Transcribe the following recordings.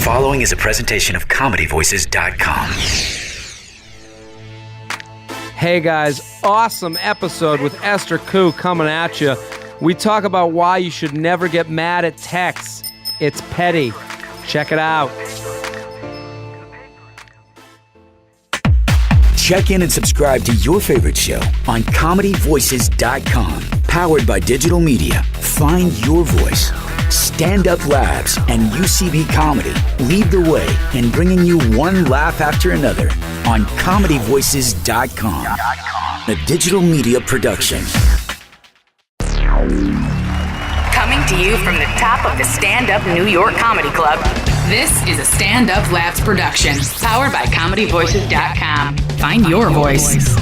following is a presentation of ComedyVoices.com. Hey guys, awesome episode with Esther Ku coming at you. We talk about why you should never get mad at texts. It's petty. Check it out. Check in and subscribe to your favorite show on ComedyVoices.com. Powered by digital media. Find your voice. Stand Up Labs and UCB Comedy lead the way in bringing you one laugh after another on ComedyVoices.com. A digital media production. Coming to you from the top of the Stand Up New York Comedy Club, this is a Stand Up Labs production, powered by ComedyVoices.com. Find your voice.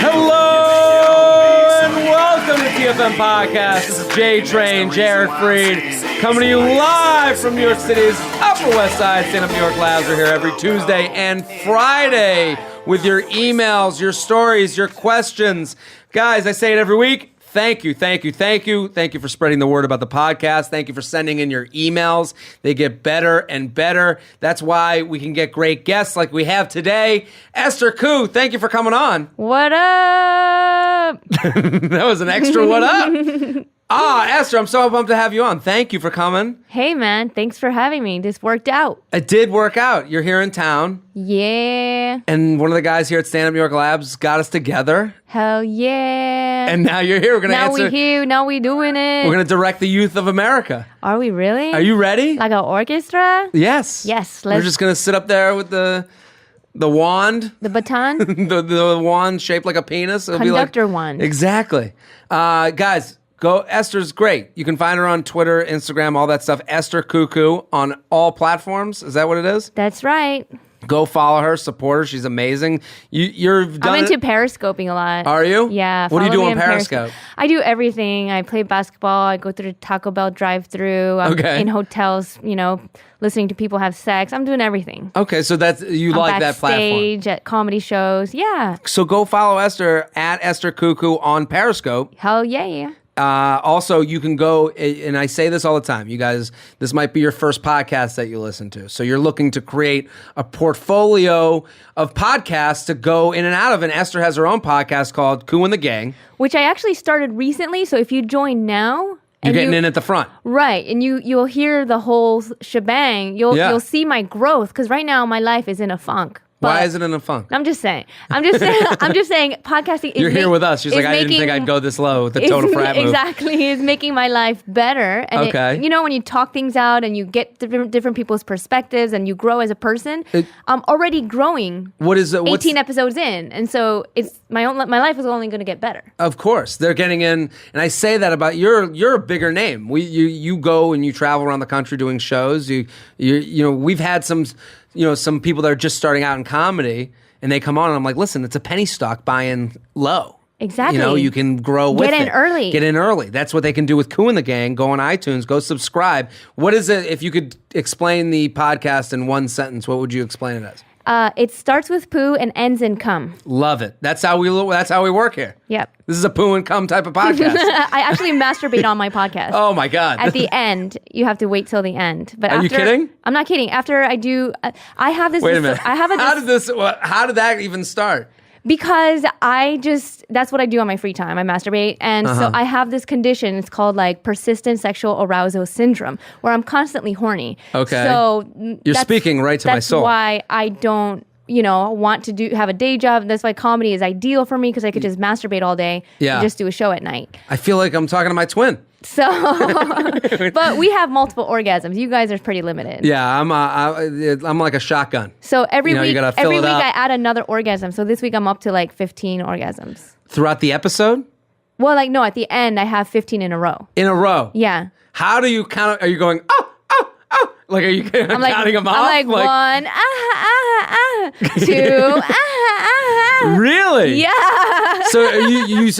Hello and welcome to TFM Podcast. This is J Train, Jared Freed, coming to you live from New York City's Upper West Side. Stand Up New York Labs are here every Tuesday and Friday with your emails, your stories, your questions. Guys, I say it every week. Thank you, thank you, thank you. Thank you for spreading the word about the podcast. Thank you for sending in your emails. They get better and better. That's why we can get great guests like we have today. Esther Ku, thank you for coming on. What up? That was an extra what up. Esther, I'm so pumped to have you on. Thank you for coming. Hey, man. Thanks for having me. This worked out. It did work out. You're here in town. Yeah. And one of the guys here at Stand Up New York Labs got us together. Hell yeah. And now you're here. We're going to now answer. we here. Now we doing it. We're going to direct the youth of America. Are we really? Are you ready? Like an orchestra? Yes. Yes. We're just going to sit up there with the wand. The baton? the wand shaped like a penis. It'll Conductor be like, wand. Exactly. Guys, go. Esther's great. You can find her on Twitter, Instagram, all that stuff. Esther Ku on all platforms. Is that what it is? That's right. Go follow her, support her. She's amazing. You've done I'm into periscoping a lot. Are you? Yeah. What do you do follow me on Periscope? I do everything. I play basketball. I go through the Taco Bell drive-thru. I'm in hotels, listening to people have sex. I'm doing everything. Okay, so you like that platform. Backstage at comedy shows. Yeah. So go follow Esther at Esther Ku on Periscope. Hell yeah. Also, you can go, and I say this all the time, you guys, this might be your first podcast that you listen to. So you're looking to create a portfolio of podcasts to go in and out of. And Esther has her own podcast called Ku and the Gang. Which I actually started recently. So if you join now... You're getting in at the front. Right. And you'll hear the whole shebang. You'll see my growth. Because right now my life is in a funk. Why is it in a funk? I'm just saying. I'm just saying podcasting is... You're here with us. She's like, I didn't think I'd go this low with the total frat move. Exactly. It's making my life better. And okay. When you talk things out and you get different people's perspectives and you grow as a person, I'm already growing. What is it? 18 episodes in. And so it's my life is only going to get better. Of course. They're getting in. And I say that about you're a bigger name. You go and you travel around the country doing shows. We've had some people that are just starting out in comedy, and they come on, and I'm like, listen, it's a penny stock buying low. Exactly. You can grow with it. Get in early. That's what they can do with Ku and the Gang. Go on iTunes, go subscribe. What is it, if you could explain the podcast in one sentence, what would you explain it as? It starts with poo and ends in cum. Love it. That's how we work here. Yep. This is a poo and cum type of podcast. I actually masturbate on my podcast. Oh my God. At the end, you have to wait till the end. But Are you kidding? I'm not kidding. After I do, I have this. Wait a minute. How did that even start? Because that's what I do on my free time. I masturbate. And so I have this condition. It's called persistent sexual arousal syndrome, where I'm constantly horny. Okay. So you're speaking right to my soul. That's why I don't, want to have a day job. That's why comedy is ideal for me, because I could just masturbate all day and just do a show at night. I feel like I'm talking to my twin. So, but we have multiple orgasms. You guys are pretty limited. Yeah, I'm like a shotgun. So every week I add another orgasm. So this week I'm up to 15 orgasms. Throughout the episode? Well, no, at the end I have 15 in a row. In a row? Yeah. How do you count? Are you going, oh? Like, are you counting them off? I'm one, two, Really? Yeah. So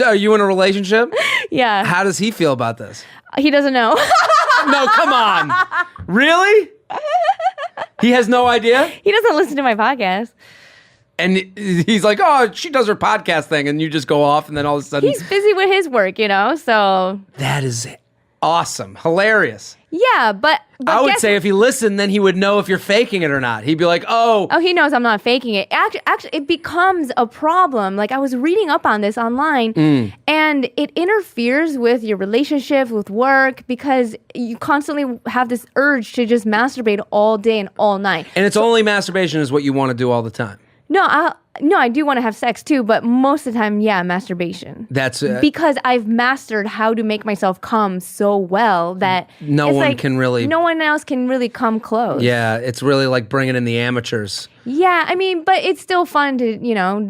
are you in a relationship? Yeah. How does he feel about this? He doesn't know. No, come on. Really? He has no idea? He doesn't listen to my podcast. And he's like, oh, she does her podcast thing. And you just go off and then all of a sudden. He's busy with his work, so. That is awesome. Hilarious. Yeah, but I would say if he listened, then he would know if you're faking it or not. He'd be like, oh. Oh, he knows I'm not faking it. Actually, it becomes a problem. Like, I was reading up on this online, and it interferes with your relationship, with work, because you constantly have this urge to just masturbate all day and all night. And it's only masturbation is what you want to do all the time. No, I do want to have sex too, but most of the time, yeah, masturbation. That's because I've mastered how to make myself come so well that no one else can really come close. Yeah, it's really like bringing in the amateurs. Yeah, I mean, but it's still fun to,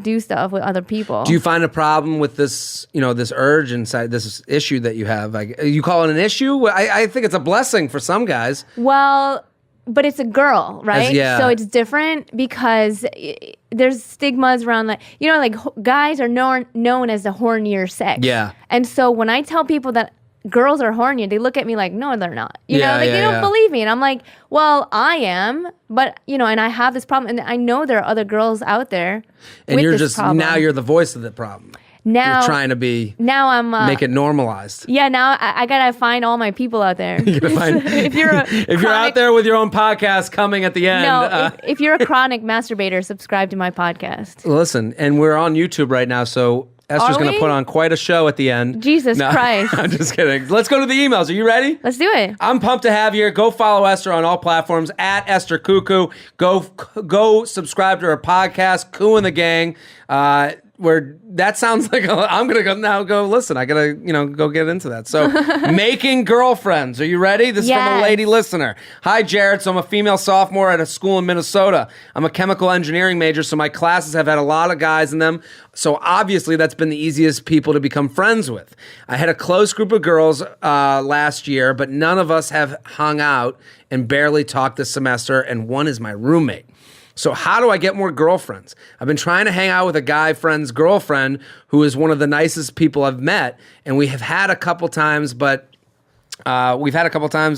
do stuff with other people. Do you find a problem with this, this urge inside this issue that you have? Like, you call it an issue? I think it's a blessing for some guys. Well, but it's a girl, right? So it's different because there's stigmas around guys are known as the hornier sex. Yeah. And so when I tell people that girls are horny, they look at me like, no, they're not. They don't believe me. And I'm like, well, I am, but, and I have this problem. And I know there are other girls out there and with you're this just, problem. Now you're the voice of the problem. Now you're trying to be. Now I'm make it normalized. Yeah. Now I gotta find all my people out there. If you're out there with your own podcast coming at the end. No, if you're a chronic masturbator, subscribe to my podcast. Listen, and we're on YouTube right now, so Esther's going to put on quite a show at the end. Jesus Christ. I'm just kidding. Let's go to the emails. Are you ready? Let's do it. I'm pumped to have you here. Go follow Esther on all platforms at Esther Ku. Go subscribe to her podcast, Ku and the Gang. Where that sounds like I'm gonna go listen. I gotta go get into that. So making girlfriends. Are you ready? This is from a lady listener. Hi Jared. So I'm a female sophomore at a school in Minnesota. I'm a chemical engineering major, so my classes have had a lot of guys in them. So obviously that's been the easiest people to become friends with. I had a close group of girls last year, but none of us have hung out and barely talked this semester, and one is my roommate. So how do I get more girlfriends? I've been trying to hang out with a guy friend's girlfriend who is one of the nicest people I've met, and we have had a couple times,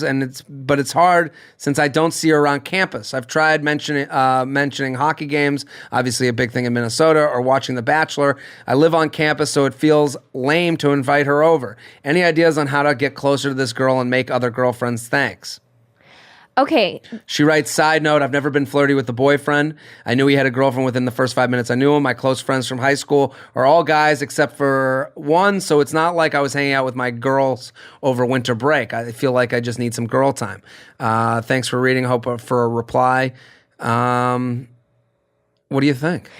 and it's hard since I don't see her around campus. I've tried mentioning hockey games, obviously a big thing in Minnesota, or watching The Bachelor. I live on campus, so it feels lame to invite her over. Any ideas on how to get closer to this girl and make other girlfriends? Thanks. Okay. She writes, side note, I've never been flirty with the boyfriend. I knew he had a girlfriend within the first 5 minutes I knew him. My close friends from high school are all guys except for one, so it's not like I was hanging out with my girls over winter break. I feel like I just need some girl time. Thanks for reading. Hope for a reply. What do you think?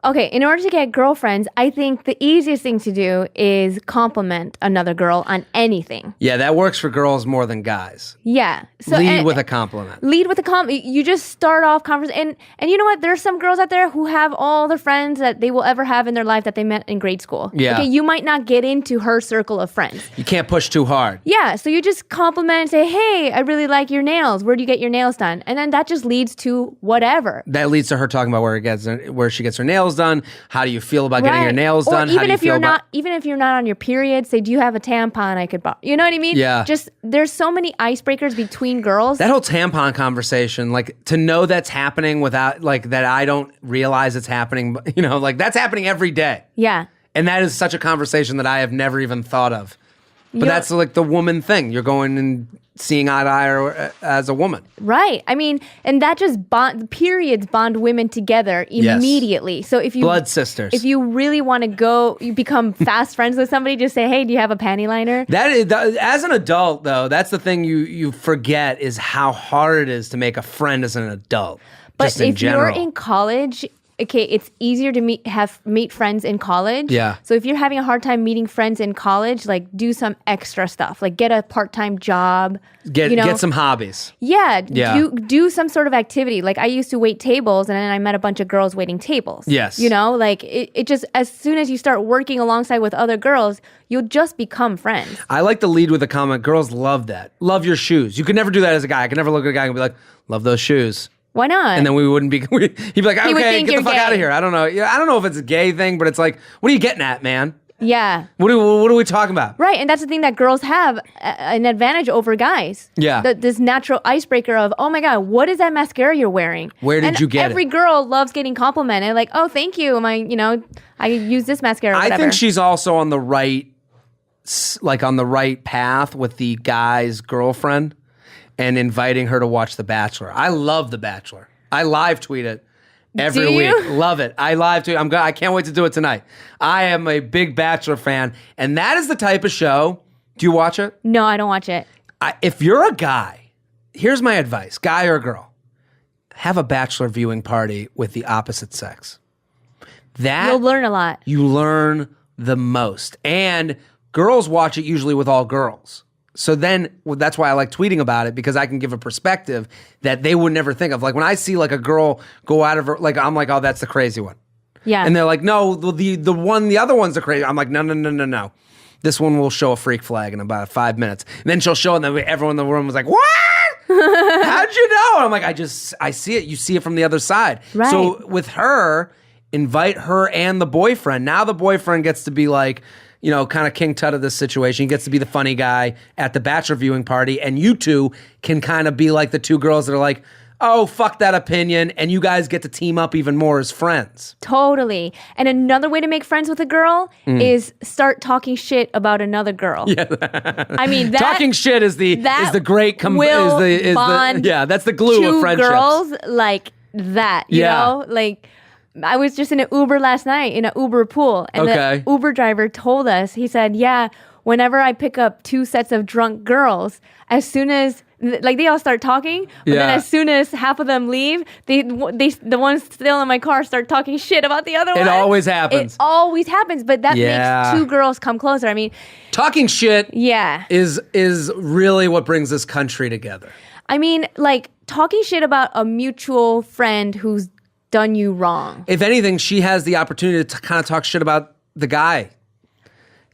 Okay, in order to get girlfriends, I think the easiest thing to do is compliment another girl on anything. Yeah, that works for girls more than guys. Yeah. So lead with a compliment. Lead with a compliment. You just start off conversation. And you know what? There are some girls out there who have all the friends that they will ever have in their life that they met in grade school. Yeah. Okay, you might not get into her circle of friends. You can't push too hard. Yeah, so you just compliment and say, hey, I really like your nails. Where do you get your nails done? And then that just leads to whatever. That leads to her talking about where she gets her nails done. How do you feel about getting your nails done? Or even if you're not on your period, say, do you have a tampon I could borrow? You know what I mean? Yeah. Just there's so many icebreakers between girls. That whole tampon conversation, like to know that's happening without like that I don't realize it's happening, like that's happening every day. Yeah. And that is such a conversation that I have never even thought of. But that's like the woman thing. You're going and seeing eye to eye as a woman. Right. I mean, and that just periods bond women together immediately. Yes. So if you blood sisters. If you really want to you become fast friends with somebody, just say, hey, do you have a panty liner? That is, as an adult, though, that's the thing you forget is how hard it is to make a friend as an adult. But just in general. You're in college, okay, it's easier to meet friends in college. Yeah. So if you're having a hard time meeting friends in college, like do some extra stuff, like get a part-time job. Get some hobbies. Yeah. Do some sort of activity. Like I used to wait tables, and then I met a bunch of girls waiting tables. Yes. Like it just, as soon as you start working alongside with other girls, you'll just become friends. I like to lead with a comment. Girls love that. Love your shoes. You could never do that as a guy. I could never look at a guy and be like, love those shoes. Why not? And then we wouldn't be. He'd be like, okay, get the fuck out of here. I don't know. I don't know if it's a gay thing, but it's like, what are you getting at, man? Yeah. What are we talking about? Right, and that's the thing that girls have an advantage over guys. Yeah. This natural icebreaker of, oh my God, what is that mascara you're wearing? Where did you get it? Every girl loves getting complimented. Like, oh, thank you. I use this mascara. I think she's also on the right path with the guy's girlfriend and inviting her to watch The Bachelor. I love The Bachelor. I live tweet it. Every week. Love it. I live tweet. I can't wait to do it tonight. I am a big Bachelor fan, and that is the type of show. Do you watch it? No, I don't watch it. If you're a guy, here's my advice, guy or girl, have a Bachelor viewing party with the opposite sex. You'll learn a lot. You learn the most. And girls watch it usually with all girls. So then that's why I like tweeting about it, because I can give a perspective that they would never think of. Like when I see like a girl go out of her, like I'm like, oh, that's the crazy one. Yeah. And they're like, no, the other one's the crazy. I'm like, no. This one will show a freak flag in about 5 minutes. And then she'll show, and then everyone in the room was like, what? How'd you know? And I'm like, I see it. You see it from the other side. Right. So with her, invite her and the boyfriend. Now the boyfriend gets to be like, kind of King Tut of this situation. He gets to be the funny guy at the Bachelor viewing party, and you two can kind of be like the two girls that are like, oh, fuck that opinion, and you guys get to team up even more as friends. Totally. And another way to make friends with a girl is start talking shit about another girl. Yeah. I mean, talking shit is the great bond that's the glue of friendships. Girls like that, you know? Like, I was just in an Uber last night in an Uber pool, and the Uber driver told us, he said, yeah, whenever I pick up 2 sets of drunk girls, as soon as they all start talking, but then as soon as half of them leave, the ones still in my car start talking shit about the other one. It always happens. But that makes 2 girls come closer. I mean, talking shit is really what brings this country together. I mean, like talking shit about a mutual friend who's done you wrong. If anything, she has the opportunity to kind of talk shit about the guy.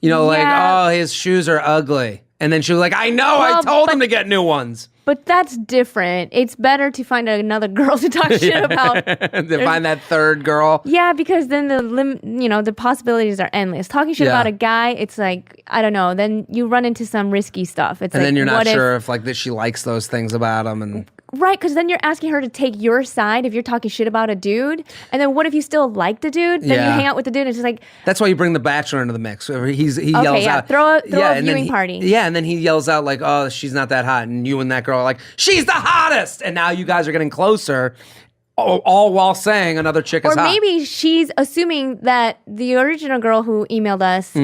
Like, oh, his shoes are ugly. And then she was like, I know, I told him to get new ones. But that's different. It's better to find another girl to talk shit about. To find that third girl. Yeah, because then the possibilities are endless. Talking shit about a guy, it's like, I don't know, then you run into some risky stuff. It's and like, then you're not sure if like she likes those things about him. And right, because then you're asking her to take your side if you're talking shit about a dude. And then what if you still like the dude? Then you hang out with the dude and it's just like... That's why you bring the Bachelor into the mix. He yells out. Throw a viewing party. Yeah, and then he yells out like, oh, she's not that hot. And you and that girl are like, she's the hottest. And now you guys are getting closer, all while saying another chick is hot. Or maybe she's assuming that the original girl who emailed us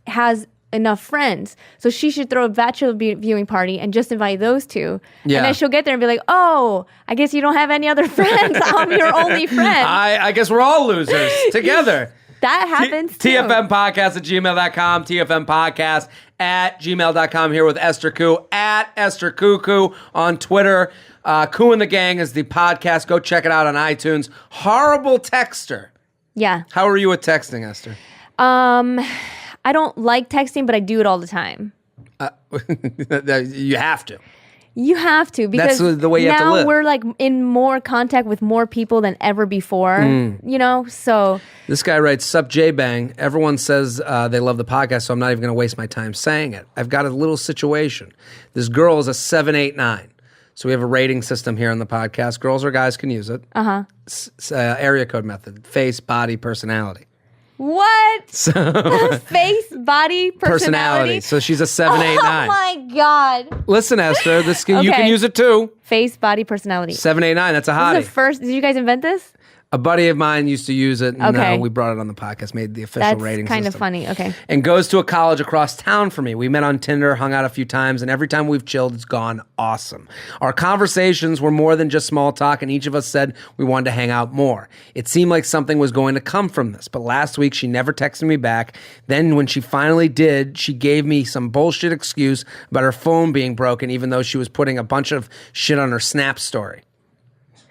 has enough friends, so she should throw a Bachelor viewing party and just invite those 2. Yeah. And then she'll get there and be like, oh, I guess you don't have any other friends. I'm your only friend. I guess we're all losers together. That happens too. TFMpodcast@gmail.com, TFMpodcast@gmail.com, here with Esther Ku, at Esther Ku on Twitter. Ku and the Gang is the podcast. Go check it out on iTunes. Horrible texter. Yeah. How are you at texting, Esther? I don't like texting, but I do it all the time. You have to. You have to, because that's the way you have to live. Now we're like in more contact with more people than ever before, so. This guy writes, sup J-Bang, everyone says they love the podcast, so I'm not even going to waste my time saying it. I've got a little situation. This girl is a 789. So we have a rating system here on the podcast. Girls or guys can use it. Uh-huh. Area code method, face, body, personality. What? So, face, body, personality. So she's a 789. Oh my God. Listen, Esther, you can use it too. Face, body, personality. 789, that's a hottie. This is the first. Did you guys invent this? A buddy of mine used to use it, and we brought it on the podcast, made the official rating system. That's kind of funny, okay. And goes to a college across town from me. We met on Tinder, hung out a few times, and every time we've chilled, it's gone awesome. Our conversations were more than just small talk, and each of us said we wanted to hang out more. It seemed like something was going to come from this, but last week she never texted me back. Then when she finally did, she gave me some bullshit excuse about her phone being broken, even though she was putting a bunch of shit on her Snap story.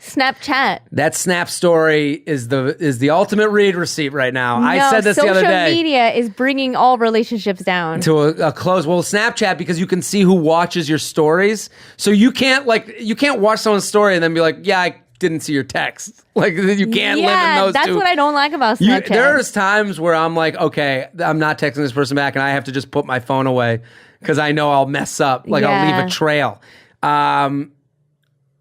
Snapchat. That Snap story is the ultimate read receipt right now. No, I said this the other day. Social media is bringing all relationships down to a close. Well, Snapchat, because you can see who watches your stories, so you can't watch someone's story and then be like, yeah, I didn't see your text. Like, you can't live in those that's two. What I don't like about Snapchat. There's times where I'm like, okay, I'm not texting this person back, and I have to just put my phone away because I know I'll mess up. Like, I'll leave a trail.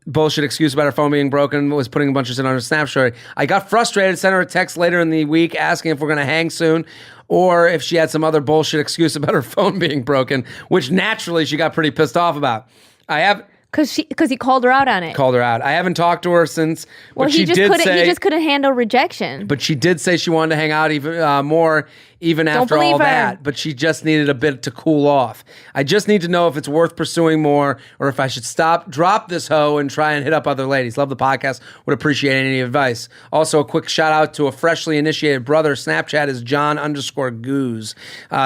Bullshit excuse about her phone being broken was putting a bunch of shit on her Snap story. I got frustrated, sent her a text later in the week asking if we're going to hang soon or if she had some other bullshit excuse about her phone being broken, which naturally she got pretty pissed off about. Because he called her out on it. Called her out. I haven't talked to her since. Well, he just couldn't handle rejection. But she did say she wanted to hang out even more, even after all that. But she just needed a bit to cool off. I just need to know if it's worth pursuing more, or if I should drop this hoe, and try and hit up other ladies. Love the podcast. Would appreciate any advice. Also, a quick shout out to a freshly initiated brother. Snapchat is John_Goose.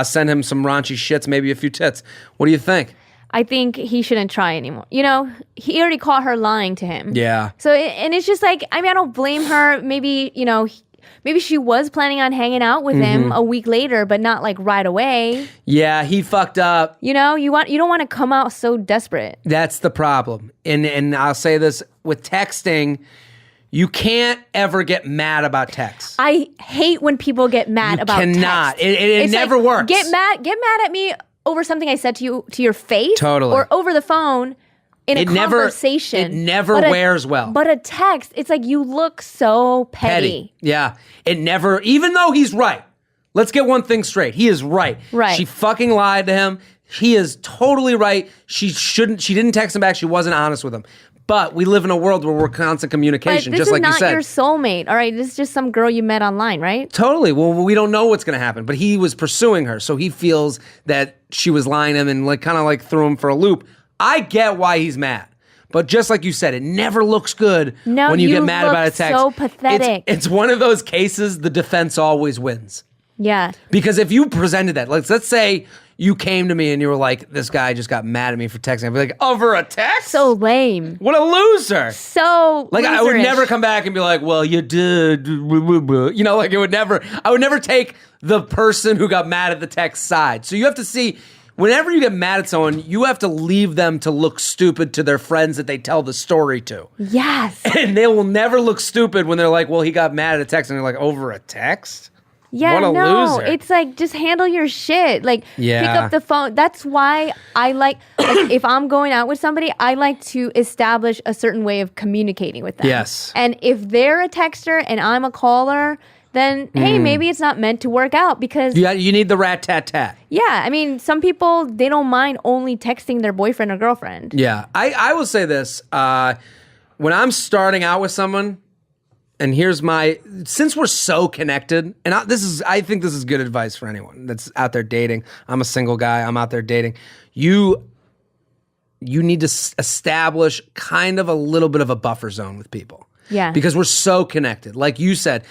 Send him some raunchy shits, maybe a few tits. What do you think? I think he shouldn't try anymore. You know, he already caught her lying to him. Yeah. So, and it's just like, I mean, I don't blame her. Maybe, you know, maybe she was planning on hanging out with him a week later, but not like right away. Yeah, he fucked up. You know, you don't want to come out so desperate. That's the problem. And I'll say this with texting, you can't ever get mad about text. I hate when people get mad about text. You cannot. It never works. Get mad at me over something I said to you to your face, totally, or over the phone in a conversation. It never wears well. But a text, it's like you look so petty. Yeah, it never. Even though he's right, let's get one thing straight. He is right. Right. She fucking lied to him. He is totally right. She didn't text him back. She wasn't honest with him. But we live in a world where we're constant communication, just like you said. This is not your soulmate, all right? This is just some girl you met online, right? Totally. Well, we don't know what's going to happen. But he was pursuing her, so he feels that she was lying to him and kind of threw him for a loop. I get why he's mad. But just like you said, it never looks good when you get mad about a text. So pathetic. It's one of those cases the defense always wins. Yeah. Because if you presented that, let's say you came to me and you were like, this guy just got mad at me for texting. I'd be like, over a text? So lame. What a loser. So I would never come back and be like, well, you did. You know, I would never take the person who got mad at the text side. So you have to see, whenever you get mad at someone, you have to leave them to look stupid to their friends that they tell the story to. Yes. And they will never look stupid when they're like, well, he got mad at a text. And they're like, over a text? Yeah, what a loser. It's like, just handle your shit. Pick up the phone. That's why I like if I'm going out with somebody, I like to establish a certain way of communicating with them. Yes. And if they're a texter and I'm a caller, then, hey, maybe it's not meant to work out because... You need the rat-tat-tat. Yeah, I mean, some people, they don't mind only texting their boyfriend or girlfriend. Yeah. I will say this. When I'm starting out with someone... And since we're so connected, and I think this is good advice for anyone that's out there dating. I'm a single guy. I'm out there dating. You need to establish kind of a little bit of a buffer zone with people. Yeah. Because we're so connected. Like you said,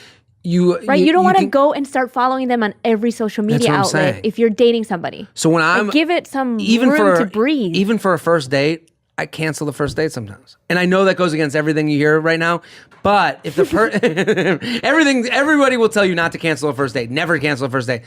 you don't want to go and start following them on every social media outlet if you're dating somebody. So when give it some room to breathe. Even for a first date, I cancel the first date sometimes. And I know that goes against everything you hear right now, but if everybody will tell you not to cancel a first date, never cancel a first date.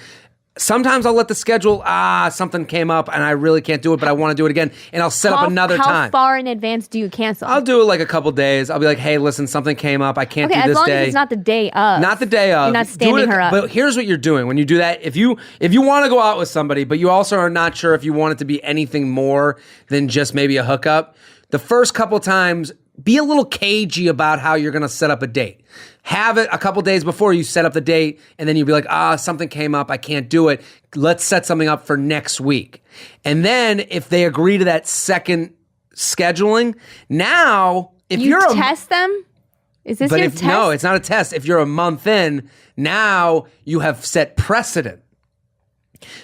Sometimes I'll let the schedule, something came up and I really can't do it, but I want to do it again. And I'll set up another time. How far in advance do you cancel? I'll do it a couple days. I'll be like, hey, listen, something came up. I can't do this day. As long as it's not the day of. Not the day of. You're not standing her up. But here's what you're doing. When you do that, if you want to go out with somebody, but you also are not sure if you want it to be anything more than just maybe a hookup, the first couple times, be a little cagey about how you're going to set up a date. Have it a couple days before you set up the date, and then you'll be like, something came up, I can't do it. Let's set something up for next week. And then if they agree to that second scheduling, now if you test them? Is this your test? No, it's not a test. If you're a month in, now you have set precedent.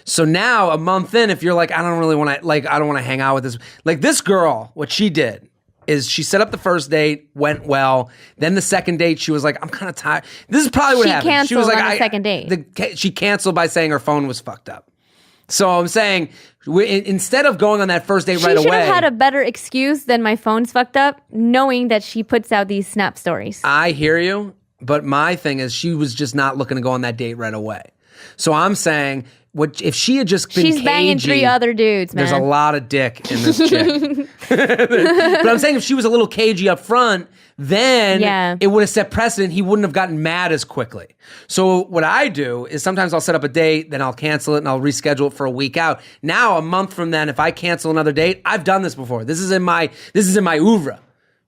So now a month in, if you're like, I don't want to hang out with this. Like this girl, what she did is she set up the first date, went well. Then the second date, she was like, I'm kind of tired. This is probably what happened. She canceled on the second date. She canceled by saying her phone was fucked up. So I'm saying, instead of going on that first date right away. She should have had a better excuse than my phone's fucked up, knowing that she puts out these Snap stories. I hear you. But my thing is she was just not looking to go on that date right away. So I'm saying, if she had just been She's cagey, banging 3 other dudes, man. There's a lot of dick in this chick. But I'm saying if she was a little cagey up front, then it would have set precedent. He wouldn't have gotten mad as quickly. So what I do is sometimes I'll set up a date, then I'll cancel it and I'll reschedule it for a week out. Now, a month from then, if I cancel another date, I've done this before. This is in my oeuvre.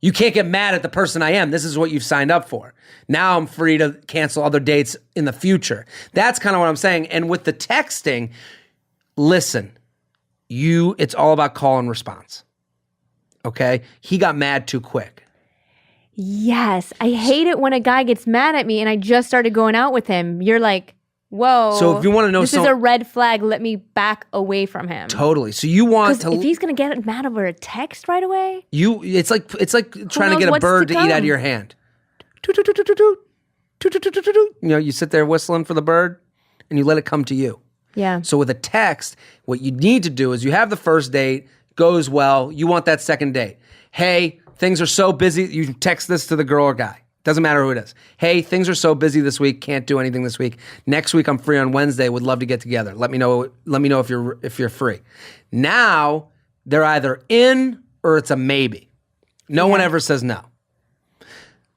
You can't get mad at the person I am. This is what you've signed up for. Now I'm free to cancel other dates in the future. That's kind of what I'm saying. And with the texting, listen, it's all about call and response. Okay? He got mad too quick. Yes. I hate it when a guy gets mad at me and I just started going out with him. You're like, whoa. So if you want to know this is a red flag, let me back away from him. Totally. So you want to... If he's going to get mad over a text right away... It's like trying to get a bird to eat out of your hand. You sit there whistling for the bird and you let it come to you. Yeah. So with a text, what you need to do is you have the first date, goes well, you want that second date. Hey, things are so busy. You text this to the girl or guy. Doesn't matter who it is. Hey, things are so busy this week. Can't do anything this week. Next week I'm free on Wednesday. Would love to get together. Let me know if you're free. Now they're either in or it's a maybe. No one ever says no.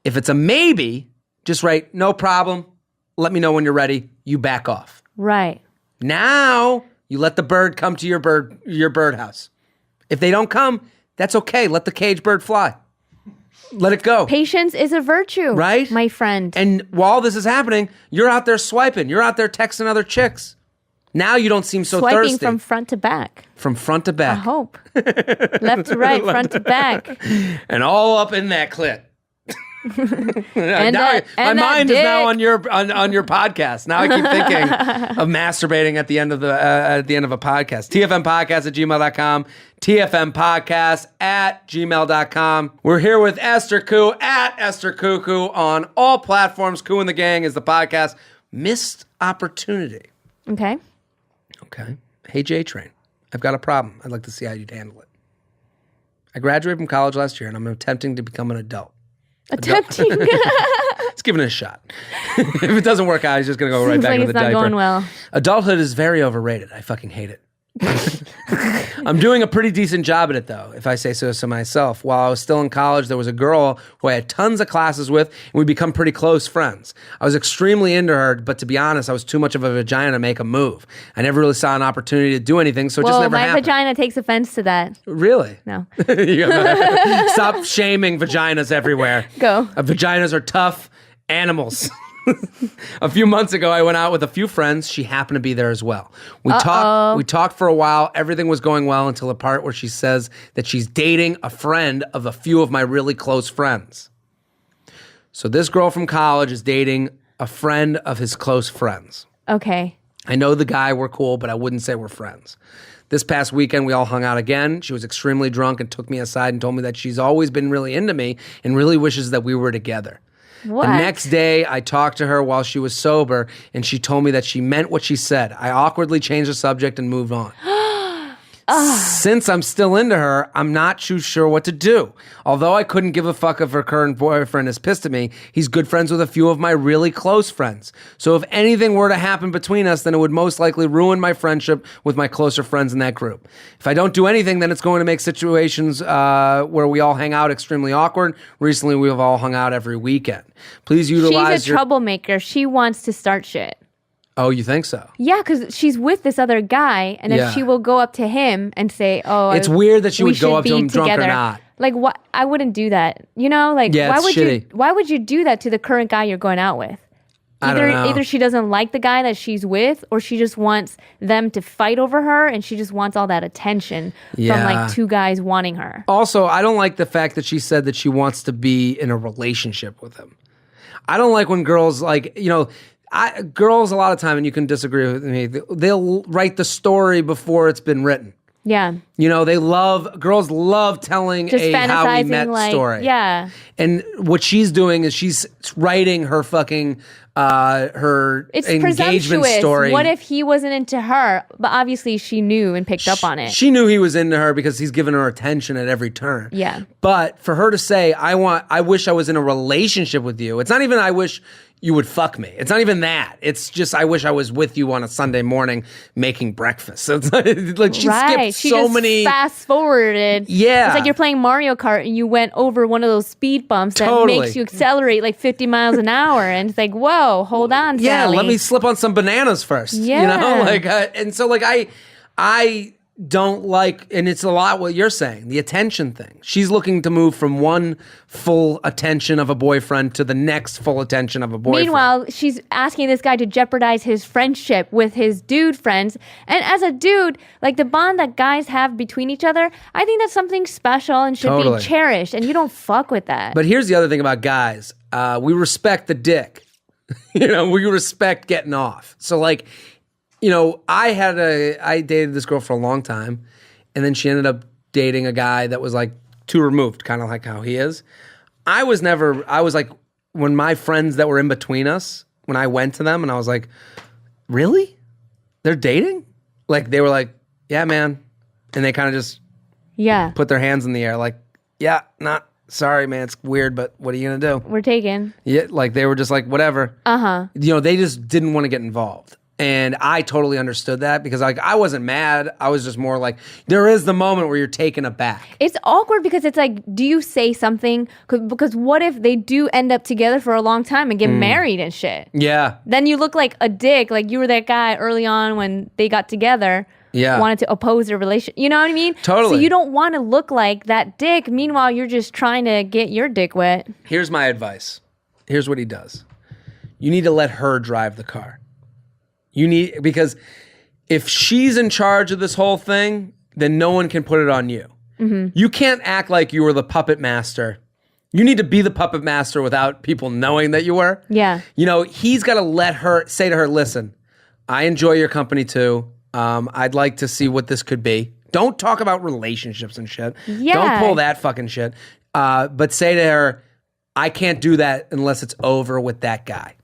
If it's a maybe, just write no problem. Let me know when you're ready. You back off. Right. Now you let the bird come to your birdhouse. If they don't come, that's okay. Let the cage bird fly. Let it go. Patience is a virtue, right, my friend. And while this is happening, you're out there swiping. You're out there texting other chicks. Now you don't seem so swiping thirsty. From front to back. From front to back. I hope. Left to right, front to back. And all up in that clit. My mind is now on your podcast. Now I keep thinking of masturbating at the end of a podcast. TFMpodcast@gmail.com. TFMpodcast@gmail.com. We're here with Esther Ku at Esther Ku on all platforms. Ku and the Gang is the podcast. Missed opportunity. Okay. Hey, J-Train, I've got a problem. I'd like to see how you'd handle it. I graduated from college last year and I'm attempting to become an adult. Attempting. Let's give it a shot. If it doesn't work out, he's just going to go right back into the diaper. It's not going well. Adulthood is very overrated. I fucking hate it. I'm doing a pretty decent job at it, though, if I say so myself. While I was still in college, there was a girl who I had tons of classes with, and we become pretty close friends. I was extremely into her, but to be honest, I was too much of a vagina to make a move. I never really saw an opportunity to do anything, so it just never happened. My vagina takes offense to that. Really? No. Stop shaming vaginas everywhere. Go. Vaginas are tough animals. A few months ago, I went out with a few friends. She happened to be there as well. We talked for a while. Everything was going well until the part where she says that she's dating a friend of a few of my really close friends. So this girl from college is dating a friend of his close friends. Okay. I know the guy, we're cool, but I wouldn't say we're friends. This past weekend, we all hung out again. She was extremely drunk and took me aside and told me that she's always been really into me and really wishes that we were together. What? The next day, I talked to her while she was sober, and she told me that she meant what she said. I awkwardly changed the subject and moved on. Since I'm still into her, I'm not too sure what to do. Although I couldn't give a fuck if her current boyfriend is pissed at me, he's good friends with a few of my really close friends. So if anything were to happen between us, then it would most likely ruin my friendship with my closer friends in that group. If I don't do anything, then it's going to make situations where we all hang out extremely awkward. Recently, we've all hung out every weekend. Please utilize She's a troublemaker. She wants to start shit. Oh, you think so? Yeah, because she's with this other guy, and if she will go up to him and say, "Oh, it's weird that she would go up to him drunk or not." Like, what? I wouldn't do that. You know, like, why would you do that to the current guy you're going out with? Either she doesn't like the guy that she's with, or she just wants them to fight over her, and she just wants all that attention from like two guys wanting her. Also, I don't like the fact that she said that she wants to be in a relationship with him. I don't like when girls girls a lot of time, and you can disagree with me, they'll write the story before it's been written. Yeah. Girls love telling just a how we met story. Yeah. And what she's doing is she's writing her fucking her engagement story. What if he wasn't into her, but obviously she knew and picked up on it? She knew he was into her because he's given her attention at every turn. Yeah. But for her to say, I wish I was in a relationship with you. It's not even I wish you would fuck me. It's not even that. It's just I wish I was with you on a Sunday morning making breakfast. So it's like she skipped she so just many. Fast forwarded. Yeah, it's like you're playing Mario Kart and you went over one of those speed bumps that makes you accelerate like 50 miles an hour, and it's like, whoa, hold on, Sally. Let me slip on some bananas first. Yeah, you know, like and so like I don't like, and it's a lot what you're saying, the attention thing. She's looking to move from one full attention of a boyfriend to the next full attention of a boyfriend. Meanwhile, she's asking this guy to jeopardize his friendship with his dude friends. And as a dude, like the bond that guys have between each other, I think that's something special and should be cherished. And you don't fuck with that. But here's the other thing about guys. We respect the dick. You know, we respect getting off. So like, you know, I dated this girl for a long time, and then she ended up dating a guy that was like too removed, kind of like how he is. I was like, when my friends that were in between us, when I went to them and I was like, really? They're dating? Like, they were like, yeah, man. And they kind of just put their hands in the air like, yeah, sorry, man, it's weird, but what are you going to do? We're taken. Yeah, like they were just like, whatever. Uh-huh. You know, they just didn't want to get involved. And I totally understood that because like I wasn't mad. I was just more like, there is the moment where you're taken aback. It's awkward because it's like, do you say something? Because what if they do end up together for a long time and get married and shit? Yeah. Then you look like a dick. Like you were that guy early on when they got together. Yeah. Wanted to oppose their relation. You know what I mean? Totally. So you don't want to look like that dick. Meanwhile, you're just trying to get your dick wet. Here's my advice. Here's what he does. You need to let her drive the car. Because if she's in charge of this whole thing, then no one can put it on you. Mm-hmm. You can't act like you were the puppet master. You need to be the puppet master without people knowing that you were. Yeah. You know, he's got to say to her, listen, I enjoy your company too. I'd like to see what this could be. Don't talk about relationships and shit. Yeah. Don't pull that fucking shit. But say to her, I can't do that unless it's over with that guy.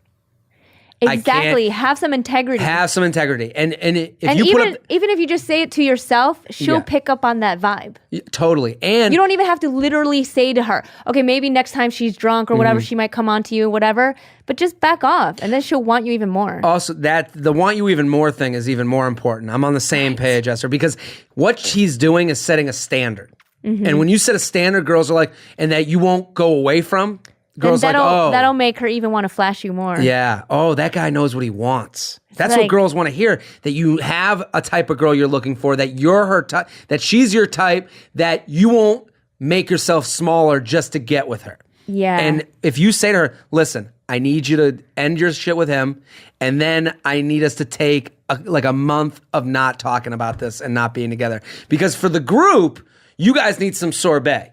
Exactly. Have some integrity. Have some integrity. And even if you just say it to yourself, she'll pick up on that vibe. Totally. And you don't even have to literally say to her, okay, maybe next time she's drunk or whatever, she might come on to you, whatever, but just back off and then she'll want you even more. Also, the want you even more thing is even more important. I'm on the same page, Esther, because what she's doing is setting a standard. Mm-hmm. And when you set a standard, girls are like, and that you won't go away from, girls that'll make her even want to flash you more. Yeah. Oh, that guy knows what he wants. That's what girls want to hear. That you have a type of girl you're looking for, that you're her type, that she's your type, that you won't make yourself smaller just to get with her. Yeah. And if you say to her, listen, I need you to end your shit with him, and then I need us to take a month of not talking about this and not being together. Because for the group, you guys need some sorbet.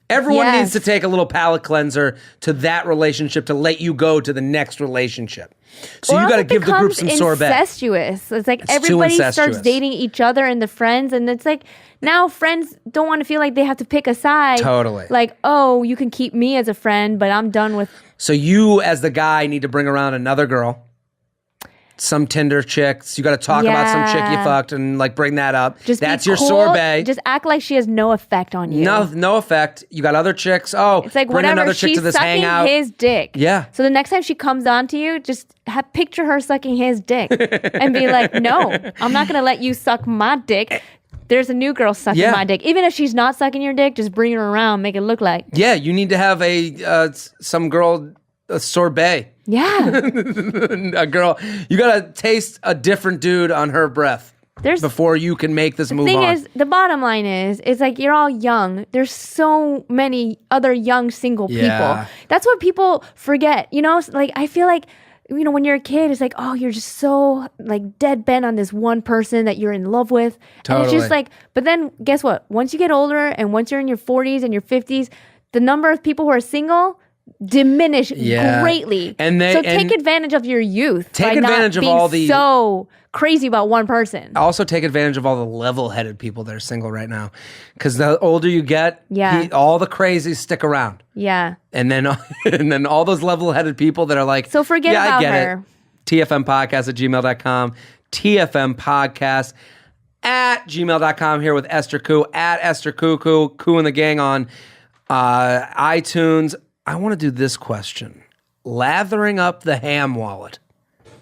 Everyone needs to take a little palate cleanser to that relationship to let you go to the next relationship. So you got to give the group some sorbet. Incestuous. It's like everybody starts dating each other and the friends, and it's like now friends don't want to feel like they have to pick a side. Totally. Like, oh, you can keep me as a friend, but I'm done with. So you, as the guy, need to bring around another girl. Some Tinder chicks. You got to talk about some chick you fucked and like bring that up. That's your sorbet. Just act like she has no effect on you. No effect. You got other chicks. Oh, it's like bring whatever. Another chick She's to this sucking hangout. His dick. Yeah. So the next time she comes on to you, just picture her sucking his dick and be like, no, I'm not going to let you suck my dick. There's a new girl sucking my dick. Even if she's not sucking your dick, just bring her around, make it look like. Yeah, you need to have some girl, a sorbet. Yeah. A girl, you got to taste a different dude on her breath before you can make this move on. The bottom line is like you're all young. There's so many other young single people. That's what people forget. You know, like I feel like, you know, when you're a kid, it's like, oh, you're just so like dead bent on this one person that you're in love with. Totally. And it's just like, but then guess what? Once you get older and once you're in your 40s and your 50s, the number of people who are single diminish greatly. So take advantage of your youth. Take advantage of all the so crazy about one person. Also take advantage of all the level-headed people that are single right now. Because the older you get, all the crazies stick around. Yeah. And then all those level-headed people that are like, so forget about her. TFMpodcast@gmail.com. TFMpodcast@gmail.com here with Esther Ku, at Esther Ku, Ku and the gang on iTunes. I want to do this question. lathering up the ham wallet.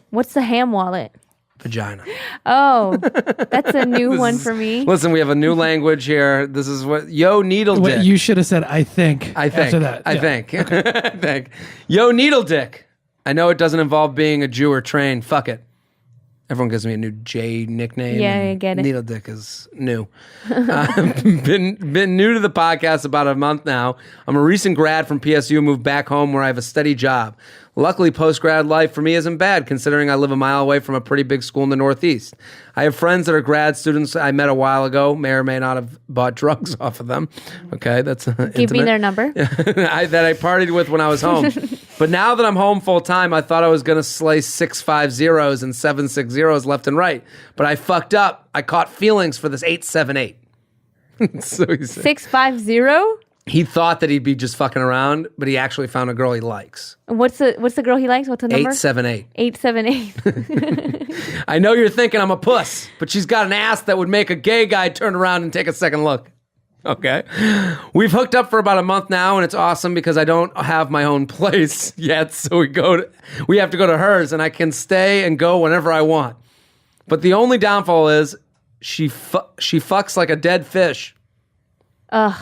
What's the ham wallet? Vagina. Oh, that's a new one for me. Listen, we have a new language here. This is what needle dick. You should have said I think. After that. I think. I think. Yo, needle dick. I know it doesn't involve being a Jew or trained. Fuck it. Everyone gives me a new J nickname. Yeah, I get it. Needle dick is new. Been new to the podcast about a month now. I'm a recent grad from PSU, moved back home where I have a steady job. Luckily, post-grad life for me isn't bad, considering I live a mile away from a pretty big school in the Northeast. I have friends that are grad students I met a while ago, may or may not have bought drugs off of them. Okay, that's Give me their number. that I partied with when I was home. But now that I'm home full-time, I thought I was going to slice 650s and 760s left and right. But I fucked up. I caught feelings for this 878. So 650? He thought that he'd be just fucking around, but he actually found a girl he likes. What's the girl he likes? What's the number? 878. 878. I know you're thinking I'm a puss, but she's got an ass that would make a gay guy turn around and take a second look. Okay. We've hooked up for about a month now, and it's awesome because I don't have my own place yet, so we have to go to hers, and I can stay and go whenever I want. But the only downfall is she fucks like a dead fish. Ugh.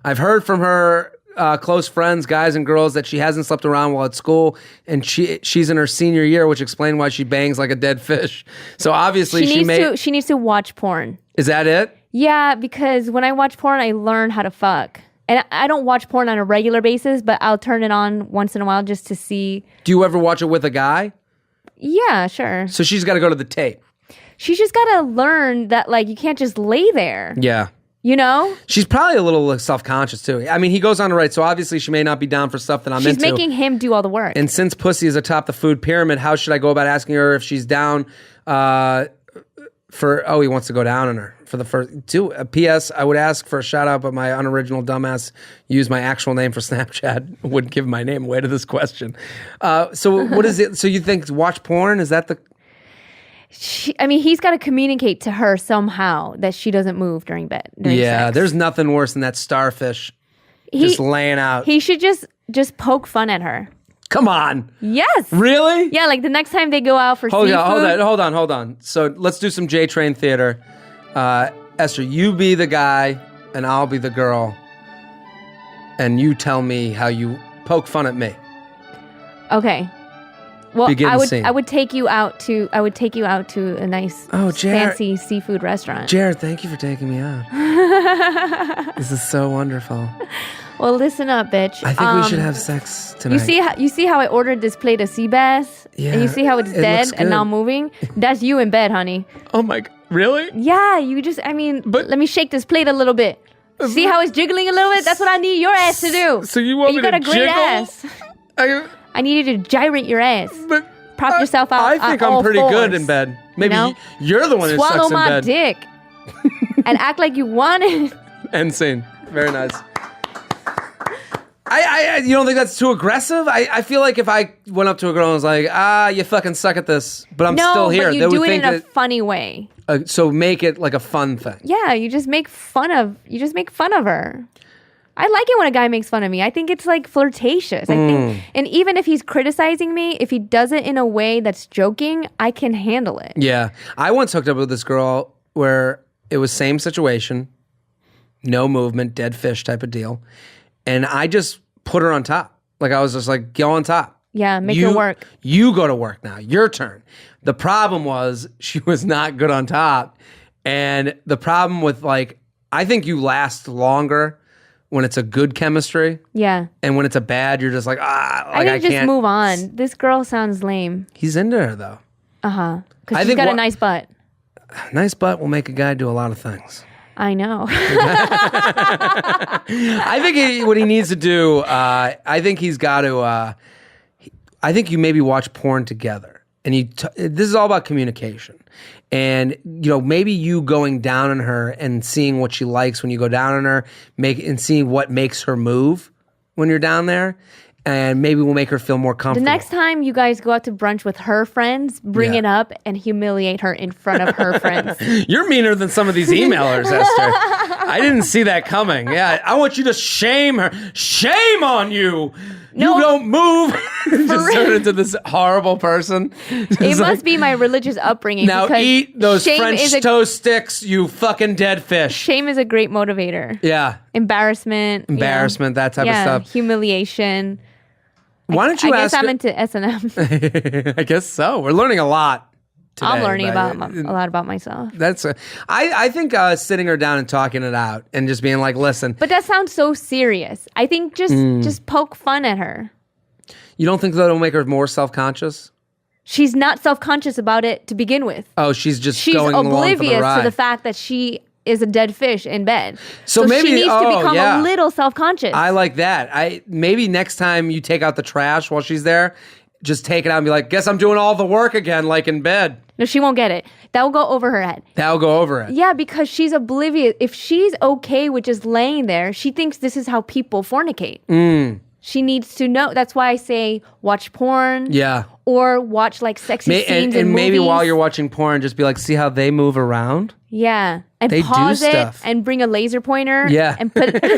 I've heard from her close friends, guys and girls, that she hasn't slept around while at school, and she's in her senior year, which explains why she bangs like a dead fish. So obviously she needs to watch porn. Is that it? Yeah, because when I watch porn, I learn how to fuck. And I don't watch porn on a regular basis, but I'll turn it on once in a while just to see. Do you ever watch it with a guy? Yeah, sure. So she's got to go to the tape. She's just got to learn that, like, you can't just lay there. Yeah. You know? She's probably a little self-conscious, too. I mean, he goes on to write, so obviously she may not be down for stuff that I'm into. She's making him do all the work. And since pussy is atop the food pyramid, how should I go about asking her if she's down he wants to go down on her for the first two. P.S. I would ask for a shout out, but my unoriginal dumbass used my actual name for Snapchat. Wouldn't give my name away to this question. So what is it? So you think watch porn? Is that the... he's got to communicate to her somehow that she doesn't move during bed. Sex. There's nothing worse than that starfish just laying out. He should just poke fun at her. Come on. Yes. Really? Yeah, like the next time they go out for seafood. Hold on. So let's do some J-Train theater. Esther, you be the guy and I'll be the girl. And you tell me how you poke fun at me. Okay. Well, scene. I would take you out to a nice fancy seafood restaurant. Jared, thank you for taking me out. This is so wonderful. Well, listen up, bitch. I think we should have sex tonight. You see how I ordered this plate of sea bass? Yeah. And you see how it's dead and not moving? That's you in bed, honey. Oh my, really? Yeah, let me shake this plate a little bit. See how it's jiggling a little bit? That's what I need your ass to do. So you want me to jiggle? You got a great ass. I need you to gyrate your ass. But prop yourself out. I think I'm pretty good in bed. Maybe you're the one who sucks in bed. Swallow my dick and act like you want it. End scene. Very nice. You don't think that's too aggressive? I feel like if I went up to a girl and was like, you fucking suck at this, but I'm still here. No, but you do it in a funny way. So make it like a fun thing. Yeah, you just make fun of her. I like it when a guy makes fun of me. I think it's like flirtatious. I think, and even if he's criticizing me, if he does it in a way that's joking, I can handle it. Yeah. I once hooked up with this girl where it was same situation, no movement, dead fish type of deal. And I just put her on top. Like I was just like, go on top. Yeah, make her work. You go to work now. Your turn. The problem was she was not good on top. And the problem with I think you last longer when it's a good chemistry. Yeah. And when it's a bad, you're just like, I can't. Just move on. This girl sounds lame. He's into her though. Uh-huh. Because she's got a nice butt. Nice butt will make a guy do a lot of things. I know. I think what he needs to do, I think he's got to, I think you maybe watch porn together. And this is all about communication. And, maybe you going down on her and seeing what she likes when you go down on her, and seeing what makes her move when you're down there. And maybe we'll make her feel more comfortable. The next time you guys go out to brunch with her friends, bring it up and humiliate her in front of her friends. You're meaner than some of these emailers, Esther. I didn't see that coming. Yeah, I want you to shame her. Shame on you. No, you don't move. Just turn into this horrible person. It must be my religious upbringing. Now eat those French toast sticks, you fucking dead fish. Shame is a great motivator. Yeah. Embarrassment, that type of stuff. Humiliation. Why don't you ask? I guess I'm into S&M. I guess so. We're learning a lot. Today, I'm learning a lot about myself. I think sitting her down and talking it out and just being like, listen. But that sounds so serious. I think just poke fun at her. You don't think that'll make her more self-conscious? She's not self-conscious about it to begin with. Oh, she's going along for the ride. She's oblivious to the fact that she is a dead fish in bed. So maybe she needs to become a little self-conscious. I like that. Maybe next time you take out the trash while she's there, just take it out and be like, guess I'm doing all the work again, like in bed. No, she won't get it. That will go over her head. Yeah, because she's oblivious. If she's okay with just laying there, she thinks this is how people fornicate. She needs to know. That's why I say watch porn. Yeah. Or watch like sexy scenes in movies. Maybe while you're watching porn, just be like, see how they move around? Yeah. And they pause it and bring a laser pointer. Yeah. And put it on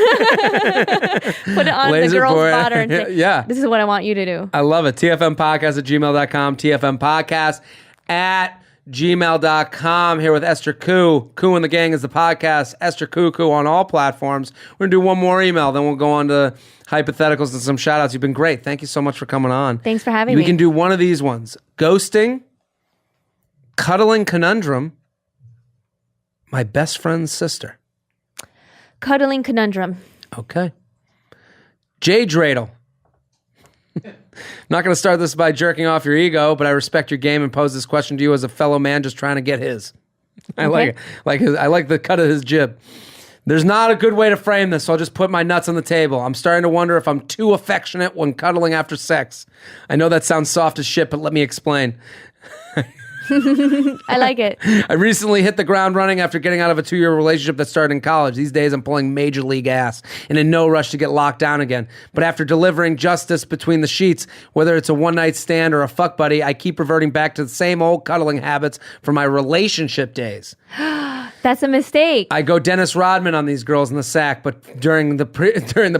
the girl's body and say, this is what I want you to do. I love it. TFMpodcast@gmail.com. TFMpodcast@gmail.com. Here with Esther Ku. Ku and the Gang is the podcast. Esther Ku on all platforms. We're going to do one more email, then we'll go on to hypotheticals and some shout outs. You've been great. Thank you so much for coming on. Thanks for having me. We can do one of these ones. Ghosting, cuddling conundrum, my best friend's sister. Cuddling conundrum. Okay. Jay Dreidel. Not going to start this by jerking off your ego, but I respect your game and pose this question to you as a fellow man just trying to get his. I like it. I like the cut of his jib. There's not a good way to frame this, so I'll just put my nuts on the table. I'm starting to wonder if I'm too affectionate when cuddling after sex. I know that sounds soft as shit, but let me explain. I like it. I recently hit the ground running after getting out of a 2-year relationship that started in college. These days, I'm pulling major league ass and in no rush to get locked down again. But after delivering justice between the sheets, whether it's a one-night stand or a fuck buddy, I keep reverting back to the same old cuddling habits from my relationship days. That's a mistake. I go Dennis Rodman on these girls in the sack, but during the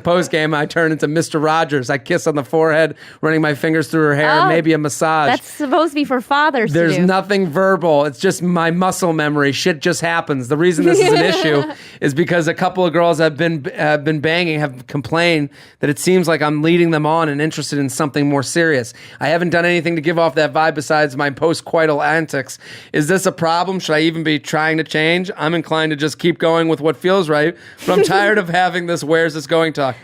post game, I turn into Mr. Rogers. I kiss on the forehead, running my fingers through her hair, maybe a massage. That's supposed to be for fathers. There's nothing verbal. It's just my muscle memory. Shit just happens. The reason this is an issue is because a couple of girls I've been banging have complained that it seems like I'm leading them on and interested in something more serious. I haven't done anything to give off that vibe besides my post-coital antics. Is this a problem? Should I even be trying to change? I'm inclined to just keep going with what feels right, but I'm tired of having this where's this going talk.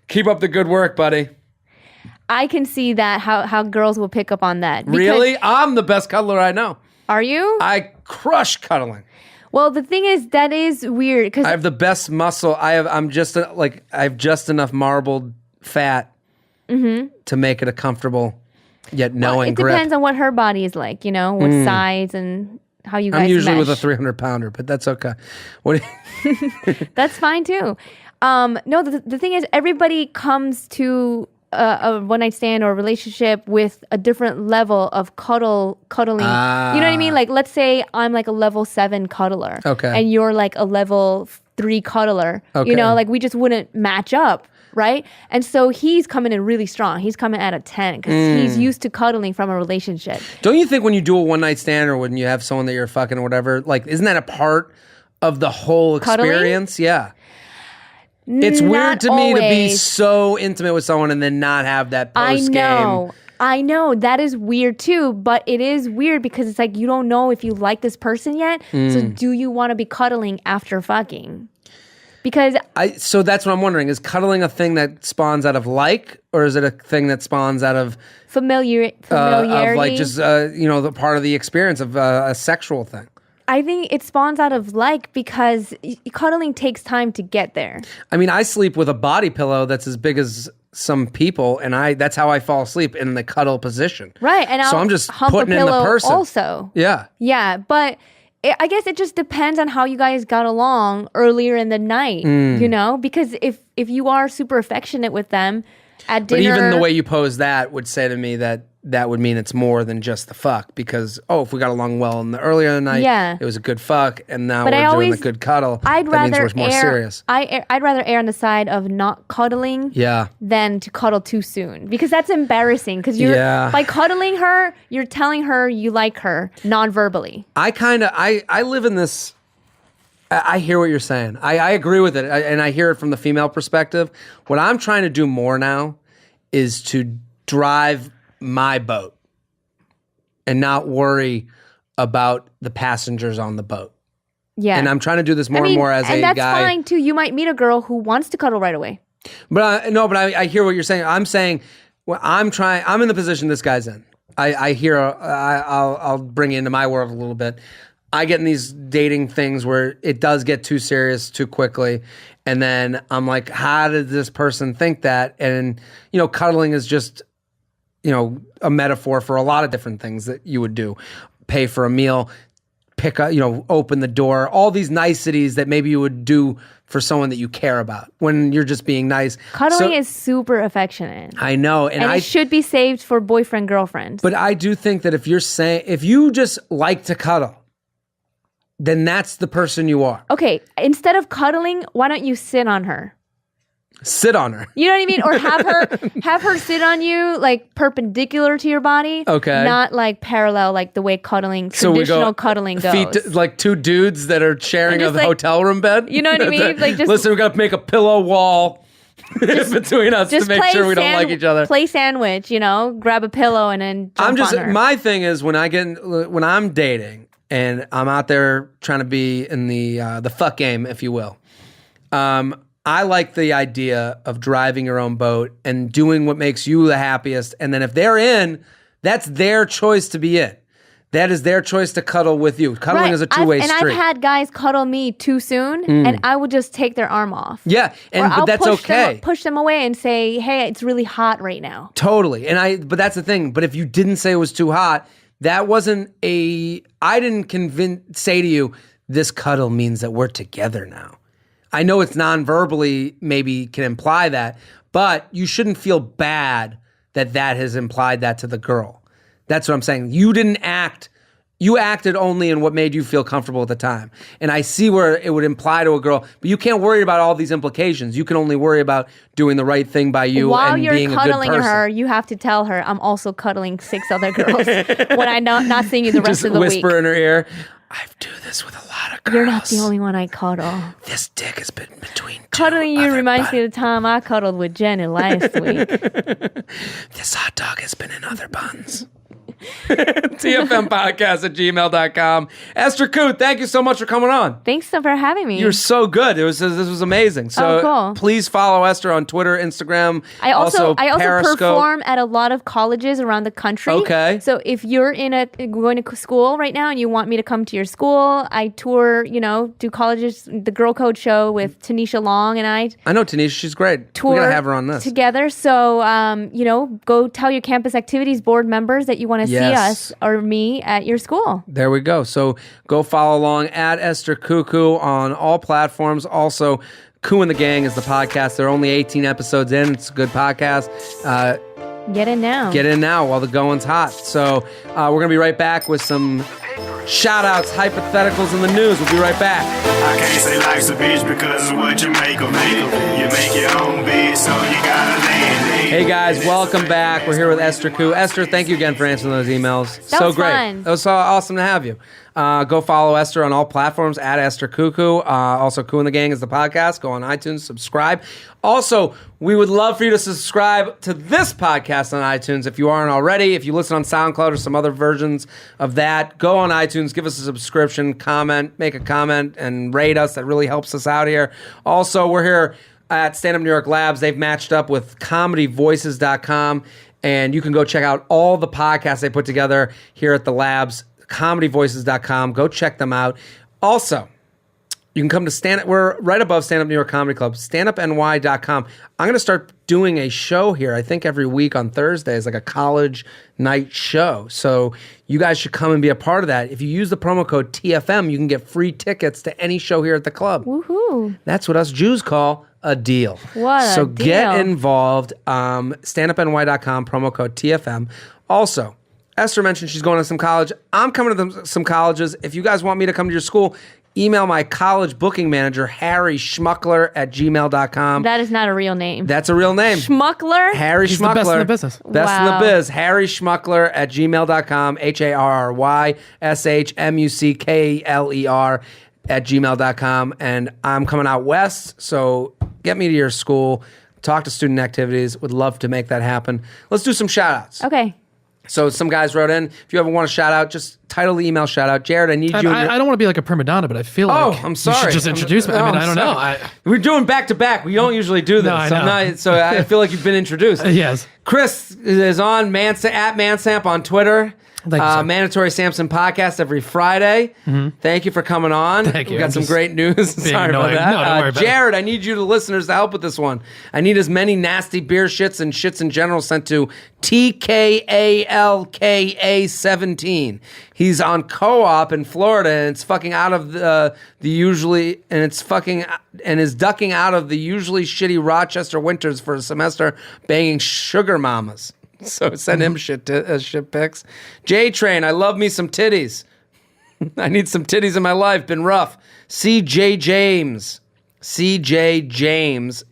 Keep up the good work, buddy. I can see that, how girls will pick up on that. Really? I'm the best cuddler I know. Are you? I crush cuddling. Well, the thing is, that is weird because I have the best muscle. I have just enough marbled fat to make it a comfortable yet knowing grip. It depends on what her body is like, what size and how you guys I'm usually mesh. with a 300-pounder, but that's okay. That's fine too. No, the thing is, everybody comes to a one-night stand or a relationship with a different level of cuddling. You know what I mean? Like, let's say I'm like a level 7 cuddler. Okay. And you're like a level 3 cuddler. Okay. We just wouldn't match up. Right? And so he's coming in really strong. He's coming at a 10 because he's used to cuddling from a relationship. Don't you think when you do a one-night stand or when you have someone that you're fucking or whatever, isn't that a part of the whole experience? Cuddling? Yeah. It's weird to me to be so intimate with someone and then not have that post-game. I know. That is weird too, but it is weird because it's like you don't know if you like this person yet. So do you want to be cuddling after fucking? Because so that's what I'm wondering. Is cuddling a thing that spawns out of or is it a thing that spawns out of familiarity? Of the part of the experience of a sexual thing? I think it spawns out of because cuddling takes time to get there. I mean, I sleep with a body pillow that's as big as some people, and that's how I fall asleep in the cuddle position. Right, and I'm just hump putting a pillow in the person. Also, yeah, but. I guess it just depends on how you guys got along earlier in the night, because if you are super affectionate with them at dinner. But even the way you pose that would say to me that that would mean it's more than just the fuck because, if we got along well in the earlier in the night, it was a good fuck, and now we're doing the good cuddle. I'd rather means we're more serious. I'd rather err on the side of not cuddling than to cuddle too soon because that's embarrassing because by cuddling her, you're telling her you like her non-verbally. I live in this... I hear what you're saying. I agree with it, and I hear it from the female perspective. What I'm trying to do more now is to drive my boat and not worry about the passengers on the boat. Yeah. And I'm trying to do this more and more as a guy. And that's fine too. You might meet a girl who wants to cuddle right away. But I hear what you're saying. I'm saying, I'm in the position this guy's in. I'll bring you into my world a little bit. I get in these dating things where it does get too serious too quickly. And then I'm like, how did this person think that? And, cuddling is just, a metaphor for a lot of different things that you would do. Pay for a meal, pick up, open the door, all these niceties that maybe you would do for someone that you care about when you're just being nice. Cuddling is super affectionate. I know. And it should be saved for boyfriend, girlfriend. But I do think that if you just like to cuddle, then that's the person you are. Okay, instead of cuddling, why don't you sit on her? Sit on her. You know what I mean? Or have her sit on you like perpendicular to your body. Okay. Not like parallel like the way traditional cuddling goes. Feet like two dudes that are sharing a hotel room bed. You know what I mean? Like listen, we got to make a pillow wall between us to make sure we don't like each other. Play sandwich, grab a pillow and then jump on her. My thing is when I'm dating and I'm out there trying to be in the fuck game, if you will. I like the idea of driving your own boat and doing what makes you the happiest. And then if they're in, that's their choice to be in. That is their choice to cuddle with you. Cuddling is a two-way street. And I've had guys cuddle me too soon, and I would just take their arm off. Yeah, but that's okay. Push them away and say, hey, it's really hot right now. Totally. But that's the thing. But if you didn't say it was too hot, that wasn't I didn't say to you, this cuddle means that we're together now. I know it's non-verbally maybe can imply that, but you shouldn't feel bad that has implied that to the girl. That's what I'm saying. You acted only in what made you feel comfortable at the time. And I see where it would imply to a girl, but you can't worry about all these implications. You can only worry about doing the right thing by you and being a good person. While you're cuddling her, you have to tell her, I'm also cuddling 6 other girls when I'm not seeing you the rest of the week. Just whisper in her ear, I do this with a lot of girls. You're not the only one I cuddle. This dick has been between cuddling you reminds me of the time I cuddled with Jenny last week. This hot dog has been in other buns. TFMpodcast@gmail.com. Esther Ku, thank you so much for coming on. Thanks for having me. You're so good. This was amazing. So cool. Please follow Esther on Twitter, Instagram. I also Periscope. perform at a lot of colleges around the country. Okay. So if you're going to school right now and you want me to come to your school, I tour, do colleges, the Girl Code show with Tanisha Long and I know Tanisha, she's great. We gotta have her on this together. So go tell your campus activities board members that you want to see us or me at your school. There we go. So go follow along at Esther Ku on all platforms. Also, Ku and the Gang is the podcast. They're only 18 episodes in. It's a good podcast. Get in now. Get in now while the going's hot. So we're going to be right back with some shout-outs, hypotheticals in the news. We'll be right back. I can't say life's a bitch because of what you make of it. You make your own bitch, so you gotta land it. Hey guys, welcome back. We're here with Esther Ku. Esther, thank you again for answering those emails. That was great. Fun. That was so awesome to have you. Go follow Esther on all platforms at Esther Ku. Also, Ku and the Gang is the podcast. Go on iTunes, subscribe. Also, we would love for you to subscribe to this podcast on iTunes if you aren't already. If you listen on SoundCloud or some other versions of that, go on iTunes, give us a subscription, make a comment, and rate us. That really helps us out here. Also, we're here at Stand Up New York Labs. They've matched up with comedyvoices.com, and you can go check out all the podcasts they put together here at the labs. comedyvoices.com. Go check them out. Also, you can come to we're right above Stand Up New York Comedy Club, standupny.com. I'm going to start doing a show here, I think every week on Thursdays, like a college night show. So you guys should come and be a part of that. If you use the promo code TFM, you can get free tickets to any show here at the club. Woohoo. That's what us Jews call a deal. What a So deal. get involved. Standupny.com, promo code TFM. Also, Esther mentioned she's going to some college. I'm coming to some colleges. If you guys want me to come to your school, email my college booking manager, Harry Schmuckler at gmail.com. That is not a real name. That's a real name. Schmuckler? Harry He's Schmuckler. the best in the business. Best in the biz. Harry Schmuckler at gmail.com. HarrySchmuckler at gmail.com. And I'm coming out west, so get me to your school. Talk to student activities. Would love to make that happen. Let's do some shout outs. Okay. So some guys wrote in. If you ever want a shout out, just title the email shout out. Jared, I need you. I don't want to be like a prima donna, but I feel like I'm sorry. You should just introduce me. I don't know. We're doing back to back. We don't usually do this. No, I know. So I feel like you've been introduced. Yes. Chris is on at Mansamp on Twitter. Thank you, sir. Mandatory Samson podcast every Friday. Mm-hmm. Thank you for coming on. Thank you. We got some great news. Sorry about that. No, don't worry about Jared, I need you, the listeners, to help with this one. I need as many nasty beer shits and shits in general sent to TKALKA17. He's on Co-op in Florida, and it's fucking out of the usually, and it's fucking, and is ducking out of the usually shitty Rochester winters for a semester, banging sugar mamas. So send him shit pics. J-Train, I love me some titties. I need some titties in my life. Been rough. CJ James,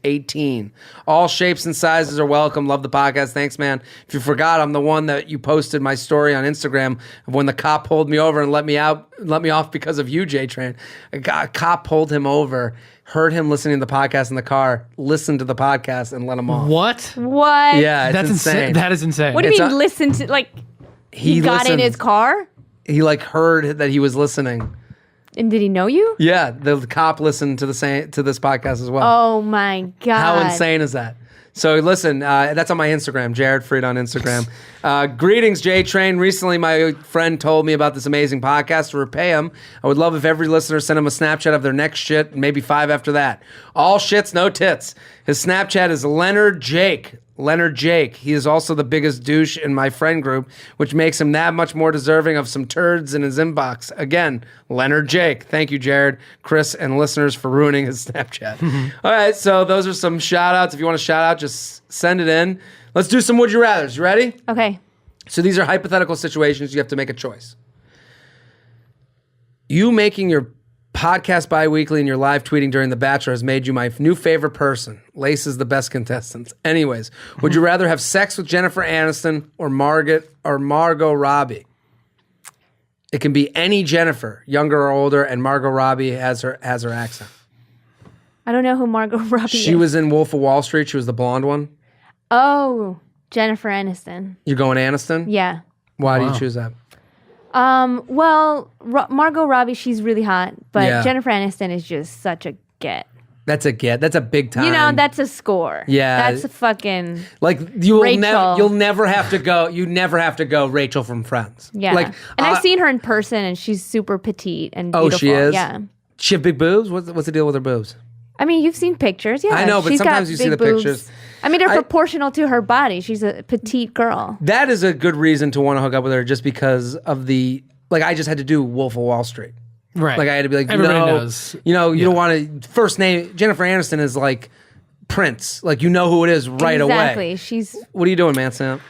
18. All shapes and sizes are welcome. Love the podcast. Thanks, man. If you forgot, I'm the one that you posted my story on Instagram of when the cop pulled me over and let me off because of you, J-Train. A cop pulled him over, heard him listening to the podcast in the car, listened to the podcast, and let him off. What? Yeah, that's insane. That is insane. What do you mean listen to, like, he got in his car? He, like, heard that he was listening. And did he know you? Yeah, the cop listened to this podcast as well. Oh, my God. How insane is that? So listen, that's on my Instagram, Jared Freed on Instagram. Greetings, J-Train. Recently, my friend told me about this amazing podcast. To repay him, I would love if every listener sent him a Snapchat of their next shit, and maybe 5 after that. All shits, no tits. His Snapchat is Leonard Jake. He is also the biggest douche in my friend group, which makes him that much more deserving of some turds in his inbox. Again, Leonard Jake. Thank you, Jared, Chris, and listeners for ruining his Snapchat. All right, so those are some shout-outs. If you want a shout-out, just send it in. Let's do some Would You Rathers. You ready? Okay. So these are hypothetical situations. You have to make a choice. You making your podcast bi-weekly and your live tweeting during The Bachelor has made you my new favorite person. Lace is the best contestant. Anyways, would you rather have sex with Jennifer Aniston or Margot Robbie? It can be any Jennifer, younger or older, and Margot Robbie has her accent. I don't know who Margot Robbie is. She was in Wolf of Wall Street. She was the blonde one. Oh, Jennifer Aniston. You're going Aniston? Yeah. Why do you choose that? Well, Margot Robbie, she's really hot, but Jennifer Aniston is just such a get. That's a get. That's a big time. You know, that's a score. Yeah. That's a fucking like you'll Rachel. never have to go. You never have to go Rachel from Friends. Yeah. Like, and I've seen her in person, and she's super petite and beautiful. Oh, she is? Yeah. She have big boobs? What's the deal with her boobs? I mean, you've seen pictures. Yeah. I know, but she's sometimes got you see the big boobs. pictures. I mean, they're proportional to her body. She's a petite girl. That is a good reason to want to hook up with her, just because of the, like, I just had to do Wolf of Wall Street. Right. Like, I had to be like, everybody knows. You know, you don't want to, first name, Jennifer Aniston is like Prince. Like, you know who it is right away. Exactly. She's. What are you doing, man, Sam?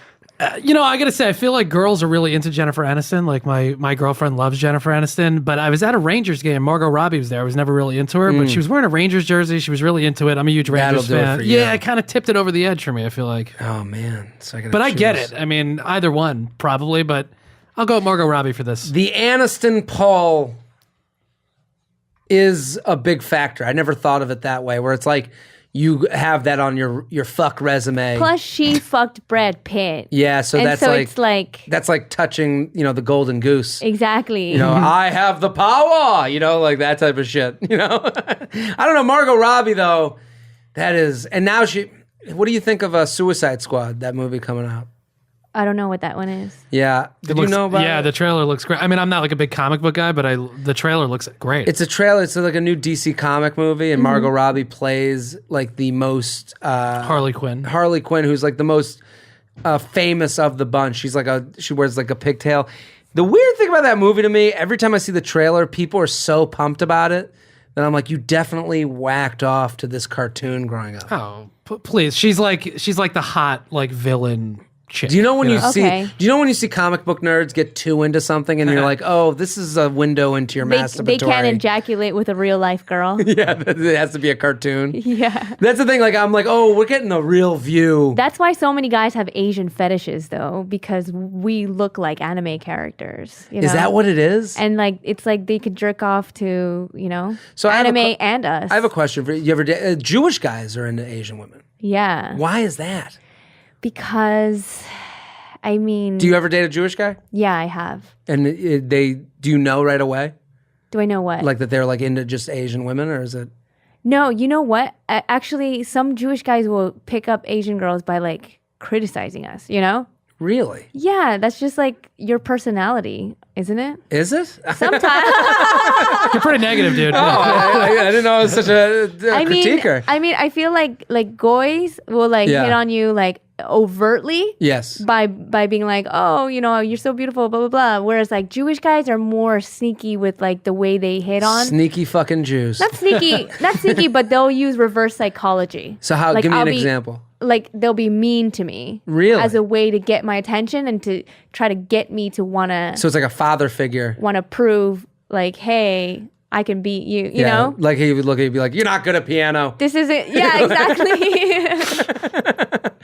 You know, I gotta say, I feel like girls are really into Jennifer Aniston. Like my girlfriend loves Jennifer Aniston. But I was at a Rangers game. Margot Robbie was there. I was never really into her, but she was wearing a Rangers jersey. She was really into it. I'm a huge Rangers fan. Yeah, it kind of tipped it over the edge for me. I feel like. Oh man, so I get it. I mean, either one probably, but I'll go with Margot Robbie for this. The Aniston Paul is a big factor. I never thought of it that way, where it's like, you have that on your fuck resume. Plus, she fucked Brad Pitt. Yeah, so and that's so like, it's like that's like touching, you know, the golden goose. Exactly. You know, I have the power. You know, like that type of shit. You know, I don't know. Margot Robbie though, that is, and now she. What do you think of Suicide Squad? That movie coming out. I don't know what that one is. Yeah. Did you know about it? Yeah, the trailer looks great. I mean, I'm not like a big comic book guy, but the trailer looks great. It's a trailer. It's like a new DC comic movie, and Margot Robbie plays like the most Harley Quinn. Harley Quinn, who's like the most famous of the bunch. She wears like a pigtail. The weird thing about that movie to me, every time I see the trailer, people are so pumped about it that I'm like, you definitely whacked off to this cartoon growing up. Oh, please. She's like the hot like villain chick. Do you know when you see? Okay. Do you know when you see comic book nerds get too into something and you're like, oh, this is a window into your masturbatory? They can't ejaculate with a real life girl. Yeah, it has to be a cartoon. Yeah. That's the thing. Like, I'm like, oh, we're getting a real view. That's why so many guys have Asian fetishes, though, because we look like anime characters. You know? Is that what it is? And like, it's like they could jerk off to, So anime and us. I have a question for you. You ever Jewish guys are into Asian women? Yeah. Why is that? Because, I mean... Do you ever date a Jewish guy? Yeah, I have. And do you know right away? Do I know what? Like that they're like into just Asian women, or is it? No, you know what? Actually, some Jewish guys will pick up Asian girls by like criticizing us, Really? Yeah, that's just like your personality, isn't it? Is it? Sometimes. You're pretty negative, dude. Oh, I didn't know I was such a critiquer. I feel like guys will like hit on you like overtly. Yes. By being like, oh, you're so beautiful, blah blah blah. Whereas like Jewish guys are more sneaky with like the way they hit on. Sneaky fucking Jews. Not sneaky, but they'll use reverse psychology. So how? Like, Give me an example. Like they'll be mean to me, really, as a way to get my attention and to try to get me to wanna. So it's like a father figure. Want to prove like, hey, I can beat you. You know, like he would look at you and be like, "You're not good at piano." This isn't. Yeah, exactly.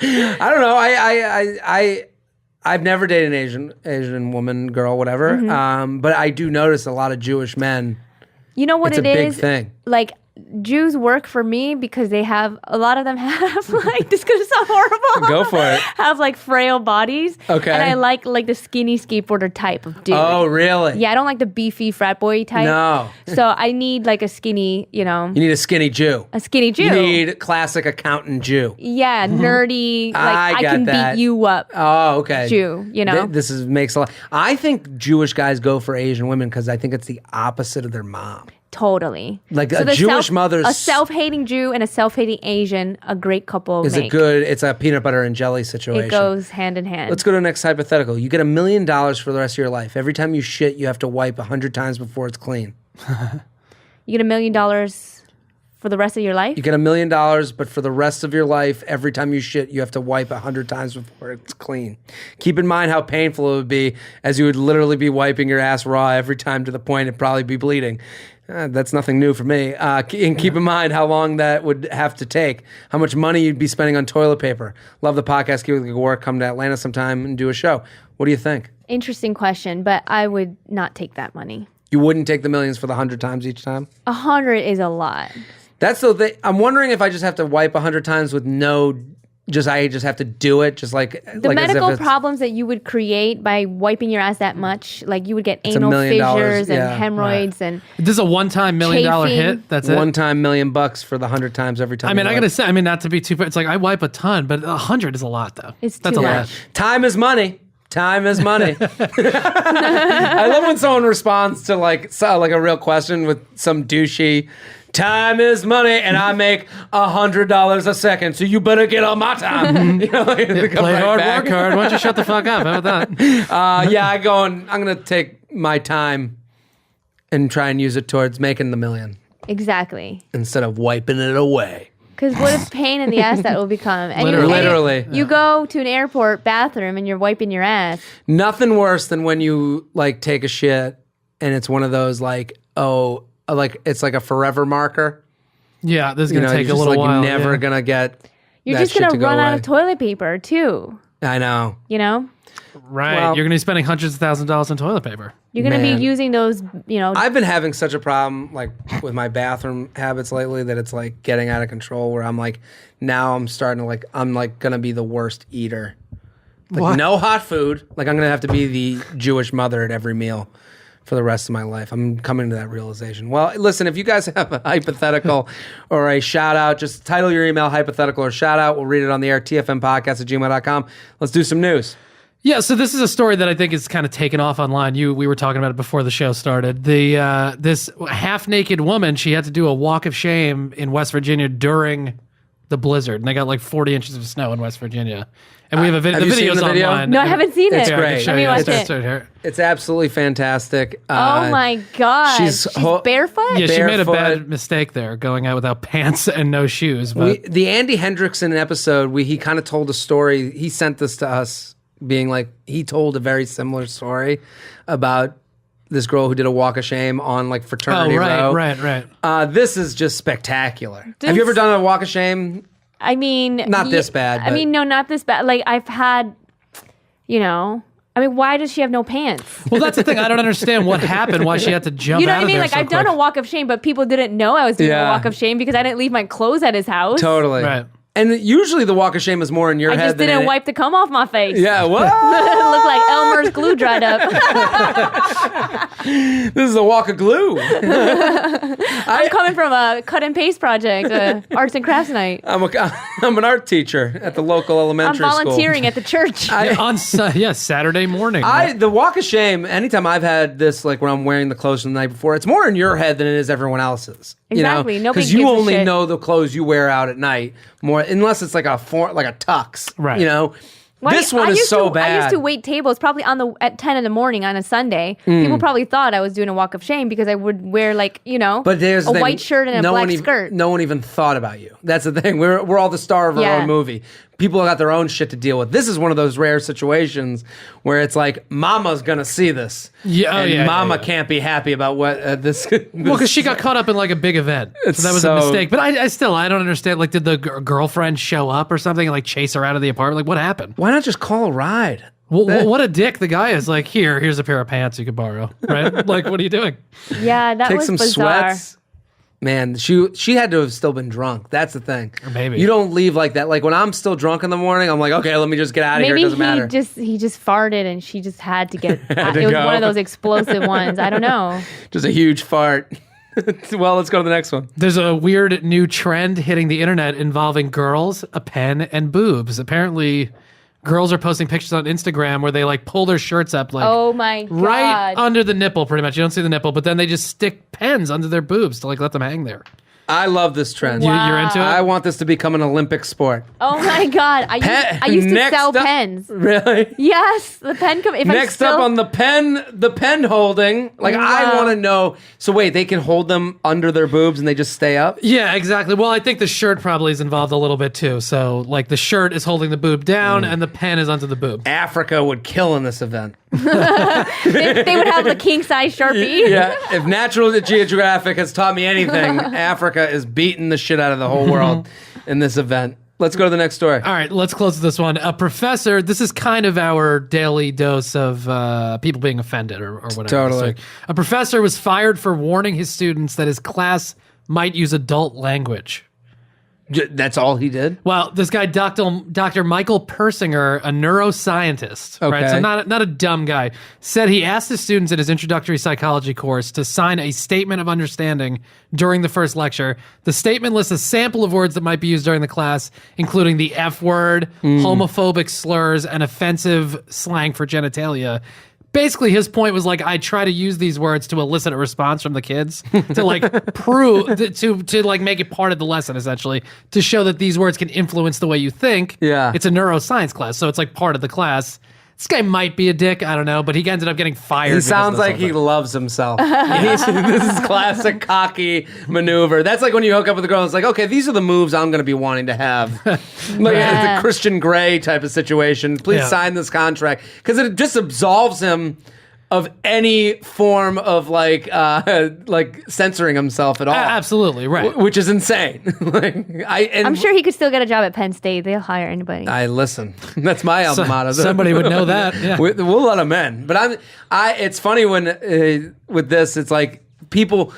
I don't know. I've never dated an Asian woman, girl, whatever. Mm-hmm. But I do notice a lot of Jewish men. You know what it's a big thing. Like. Jews work for me because a lot of them have like, this could sound horrible. Go for it. Have like frail bodies. Okay. And I like the skinny skateboarder type of dude. Oh, really? Yeah, I don't like the beefy frat boy type. No. So I need like a skinny, You need a skinny Jew. A skinny Jew. You need classic accountant Jew. Yeah, nerdy. Like I can that. beat you up. Oh, okay. Jew, This makes a lot. I think Jewish guys go for Asian women because I think it's the opposite of their mom. Totally. Like a Jewish mother's... A self-hating Jew and a self-hating Asian, a great couple is make. It good? It's a peanut butter and jelly situation. It goes hand in hand. Let's go to the next hypothetical. You get $1 million for the rest of your life. Every time you shit, you have to wipe 100 times before it's clean. You get $1 million for the rest of your life? You get $1 million, but for the rest of your life, every time you shit, you have to wipe 100 times before it's clean. Keep in mind how painful it would be, as you would literally be wiping your ass raw every time to the point it'd probably be bleeding. That's nothing new for me. And keep in mind how long that would have to take, how much money you'd be spending on toilet paper. Love the podcast. Keep it good work. Come to Atlanta sometime and do a show. What do you think? Interesting question, but I would not take that money. You wouldn't take the millions for the 100 times each time? 100 is a lot. That's the thing. I'm wondering if I just have to wipe 100 times with I just have to do it, just like the medical problems that you would create by wiping your ass that much, like you would get anal fissures and hemorrhoids and. This is a one-time $1 million hit. That's it. One-time $1 million for the 100 times every time. I mean, I gotta say, not to be too. It's like I wipe a ton, but 100 is a lot, though. That's too a lot. lot. Time is money. Time is money. I love when someone responds to like a real question with some douchey. Time is money, and I make $100 a second, so you better get on my time. Play hard, work hard. Why don't you shut the fuck up? How about that? I'm going to take my time and try and use it towards making the $1 million. Exactly. Instead of wiping it away. Because what a pain in the ass that will become. And Literally. You go to an airport bathroom and you're wiping your ass. Nothing worse than when you like take a shit and it's one of those it's like a forever marker. Yeah, this is going to take a little while. You're never going to get. You're just going to run out of toilet paper, too. I know. Right. Well, you're going to be spending hundreds of thousands of dollars on toilet paper. You're going to be using those, I've been having such a problem, like, with my bathroom habits lately that it's, like, getting out of control where I'm, like, now I'm starting to, like, I'm, like, going to be the worst eater. Like, what? No hot food. Like, I'm going to have to be the Jewish mother at every meal for the rest of my life. I'm coming to that realization. Well, listen, if you guys have a hypothetical or a shout out, just title your email hypothetical or shout out. We'll read it on the air, tfmpodcast@gmail.com. Let's do some news. Yeah, so this is a story that I think is kind of taken off online. We were talking about it before the show started. This half-naked woman, she had to do a walk of shame in West Virginia during the blizzard. And they got like 40 inches of snow in West Virginia. And we have the videos online. No, I haven't seen it. It's great. Let me watch it. It's absolutely fantastic. Oh my God. She's barefoot? Yeah, she made a bad mistake there, going out without pants and no shoes. But the Andy Hendrickson episode, he kind of told a story. He sent this to us being like, he told a very similar story about this girl who did a walk of shame on like fraternity row. Right. This is just spectacular. Have you ever done a walk of shame? I mean, not this bad. I mean, no, not this bad. Like I've had, I mean, why does she have no pants? Well, that's the thing. I don't understand what happened. Why she had to jump. You know out what I mean? Of there Like so I've quick. done a walk of shame, but people didn't know I was doing a walk of shame because I didn't leave my clothes at his house. Totally. Right. And usually the walk of shame is more in your I head. just didn't wipe the cum off my face. Yeah, what? Looked like Elmer's glue dried up. This is a walk of glue. I'm coming from a cut and paste project, arts and crafts night. I'm an art teacher at the local elementary school. I'm volunteering at the church. On Saturday morning. The walk of shame, anytime I've had this, like when I'm wearing the clothes from the night before, it's more in your head than it is everyone else's. Exactly. Nobody because you gives a only shit. know the clothes you wear out at night more, unless it's like a tux. Right. This one is so bad. I used to wait tables probably at 10 in the morning on a Sunday. People probably thought I was doing a walk of shame because I would wear but there's a white shirt and a black skirt. No one even thought about you. That's the thing. We're all the star of our own movie. People got their own shit to deal with. This is one of those rare situations where it's like, Mama's gonna see this. Mama can't be happy about what this. Well, because she got caught up in like a big event. So that was a mistake. But I still don't understand. Like, did the girlfriend show up or something and like chase her out of the apartment? Like, what happened? Why not just call a ride? Well, what a dick the guy is. Like, here's a pair of pants you could borrow. Right? Like, what are you doing? Yeah, that Take was some bizarre. sweats. Man, she had to have still been drunk. That's the thing. Or maybe. You don't leave like that. Like when I'm still drunk in the morning, I'm like, okay, let me just get out of here. It doesn't matter. Maybe he just farted and she just had to get. Had to it was go. one of those explosive ones. I don't know. Just a huge fart. Well, let's go to the next one. There's a weird new trend hitting the internet involving girls, a pen, and boobs. Apparently, girls are posting pictures on Instagram where they like pull their shirts up like Oh my god! right under the nipple, pretty much. You don't see the nipple, but then they just stick pens under their boobs to like let them hang there. I love this trend. Wow. You're into it? I want this to become an Olympic sport. Oh my god! I used to sell pens. Really? Yes, the pen. Next up on the pen holding. Like I want to know. So wait, they can hold them under their boobs and they just stay up? Yeah, exactly. Well, I think the shirt probably is involved a little bit too. So like the shirt is holding the boob down and the pen is under the boob. Africa would kill in this event. they would have the king size Sharpie. Yeah, if National Geographic has taught me anything, Africa is beating the shit out of the whole world in this event. Let's go to the next story. All right, let's close this one. A professor, this is kind of our daily dose of people being offended or whatever. Totally. So, a professor was fired for warning his students that his class might use adult language. That's all he did? Well, this guy, Dr. Michael Persinger, a neuroscientist, right? So not a dumb guy, said he asked his students in his introductory psychology course to sign a statement of understanding during the first lecture. The statement lists a sample of words that might be used during the class, including the F word, homophobic slurs, and offensive slang for genitalia. Basically, his point was like, I try to use these words to elicit a response from the kids to like prove to like make it part of the lesson, essentially, to show that these words can influence the way you think. Yeah. It's a neuroscience class, so it's like part of the class. This guy might be a dick, I don't know, but he ended up getting fired. He sounds like he loves himself. This is classic cocky maneuver. That's like when you hook up with a girl and it's like, okay, these are the moves I'm going to be wanting to have. Like it's a Christian Grey type of situation. Please sign this contract. Because it just absolves him of any form of like censoring himself at all. Absolutely, right. Which is insane. I'm sure he could still get a job at Penn State. They'll hire anybody. I listen. That's my alma mater. Somebody would know that. Yeah. We'll let them in. But it's funny when with this, it's like people.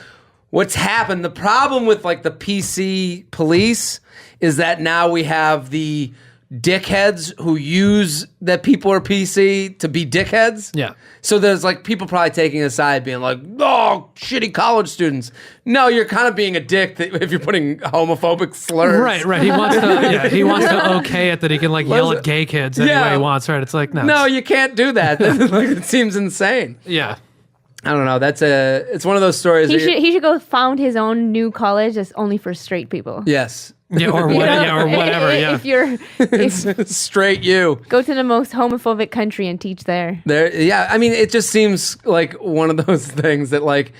What's happened? The problem with like the PC police is that now we have the dickheads who use that people are PC to be dickheads. Yeah. So there's like people probably taking a side being like, oh, shitty college students. No, you're kind of being a dick if you're putting homophobic slurs. Right. He wants to okay it that he can like yell at gay kids any way he wants, right? It's like, no. You can't do that. Like, it seems insane. Yeah. I don't know. It's one of those stories. He should go found his own new college that's only for straight people. Yes. Yeah, or whatever. If you're straight, you go to the most homophobic country and teach there. Yeah, I mean, it just seems like one of those things that like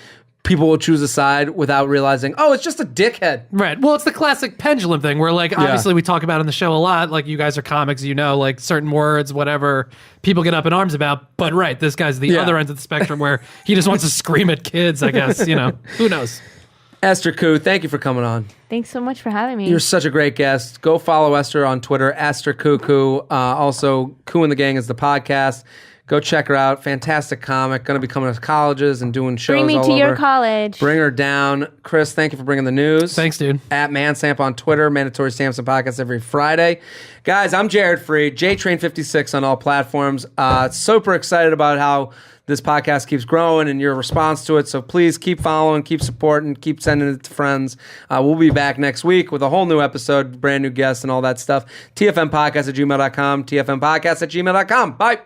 people will choose a side without realizing, oh, it's just a dickhead. Right. Well, it's the classic pendulum thing where, like, obviously we talk about in the show a lot, like, you guys are comics, you know, like, certain words, whatever, people get up in arms about. But, right, this guy's the other end of the spectrum where he just wants to scream at kids, I guess, you know. Who knows? Esther Ku, thank you for coming on. Thanks so much for having me. You're such a great guest. Go follow Esther on Twitter, Esther Ku. Also, Ku and the Gang is the podcast. Go check her out. Fantastic comic. Going to be coming to colleges and doing shows all over. Bring me to your college. Bring her down. Chris, thank you for bringing the news. Thanks, dude. At Manstamp on Twitter. Mandatory Stamps and Podcasts every Friday. Guys, I'm Jared Freed. JTrain56 on all platforms. Super excited about how this podcast keeps growing and your response to it. So please keep following, keep supporting, keep sending it to friends. We'll be back next week with a whole new episode, brand new guests and all that stuff. TFMpodcast@gmail.com. TFMpodcast@gmail.com. Bye.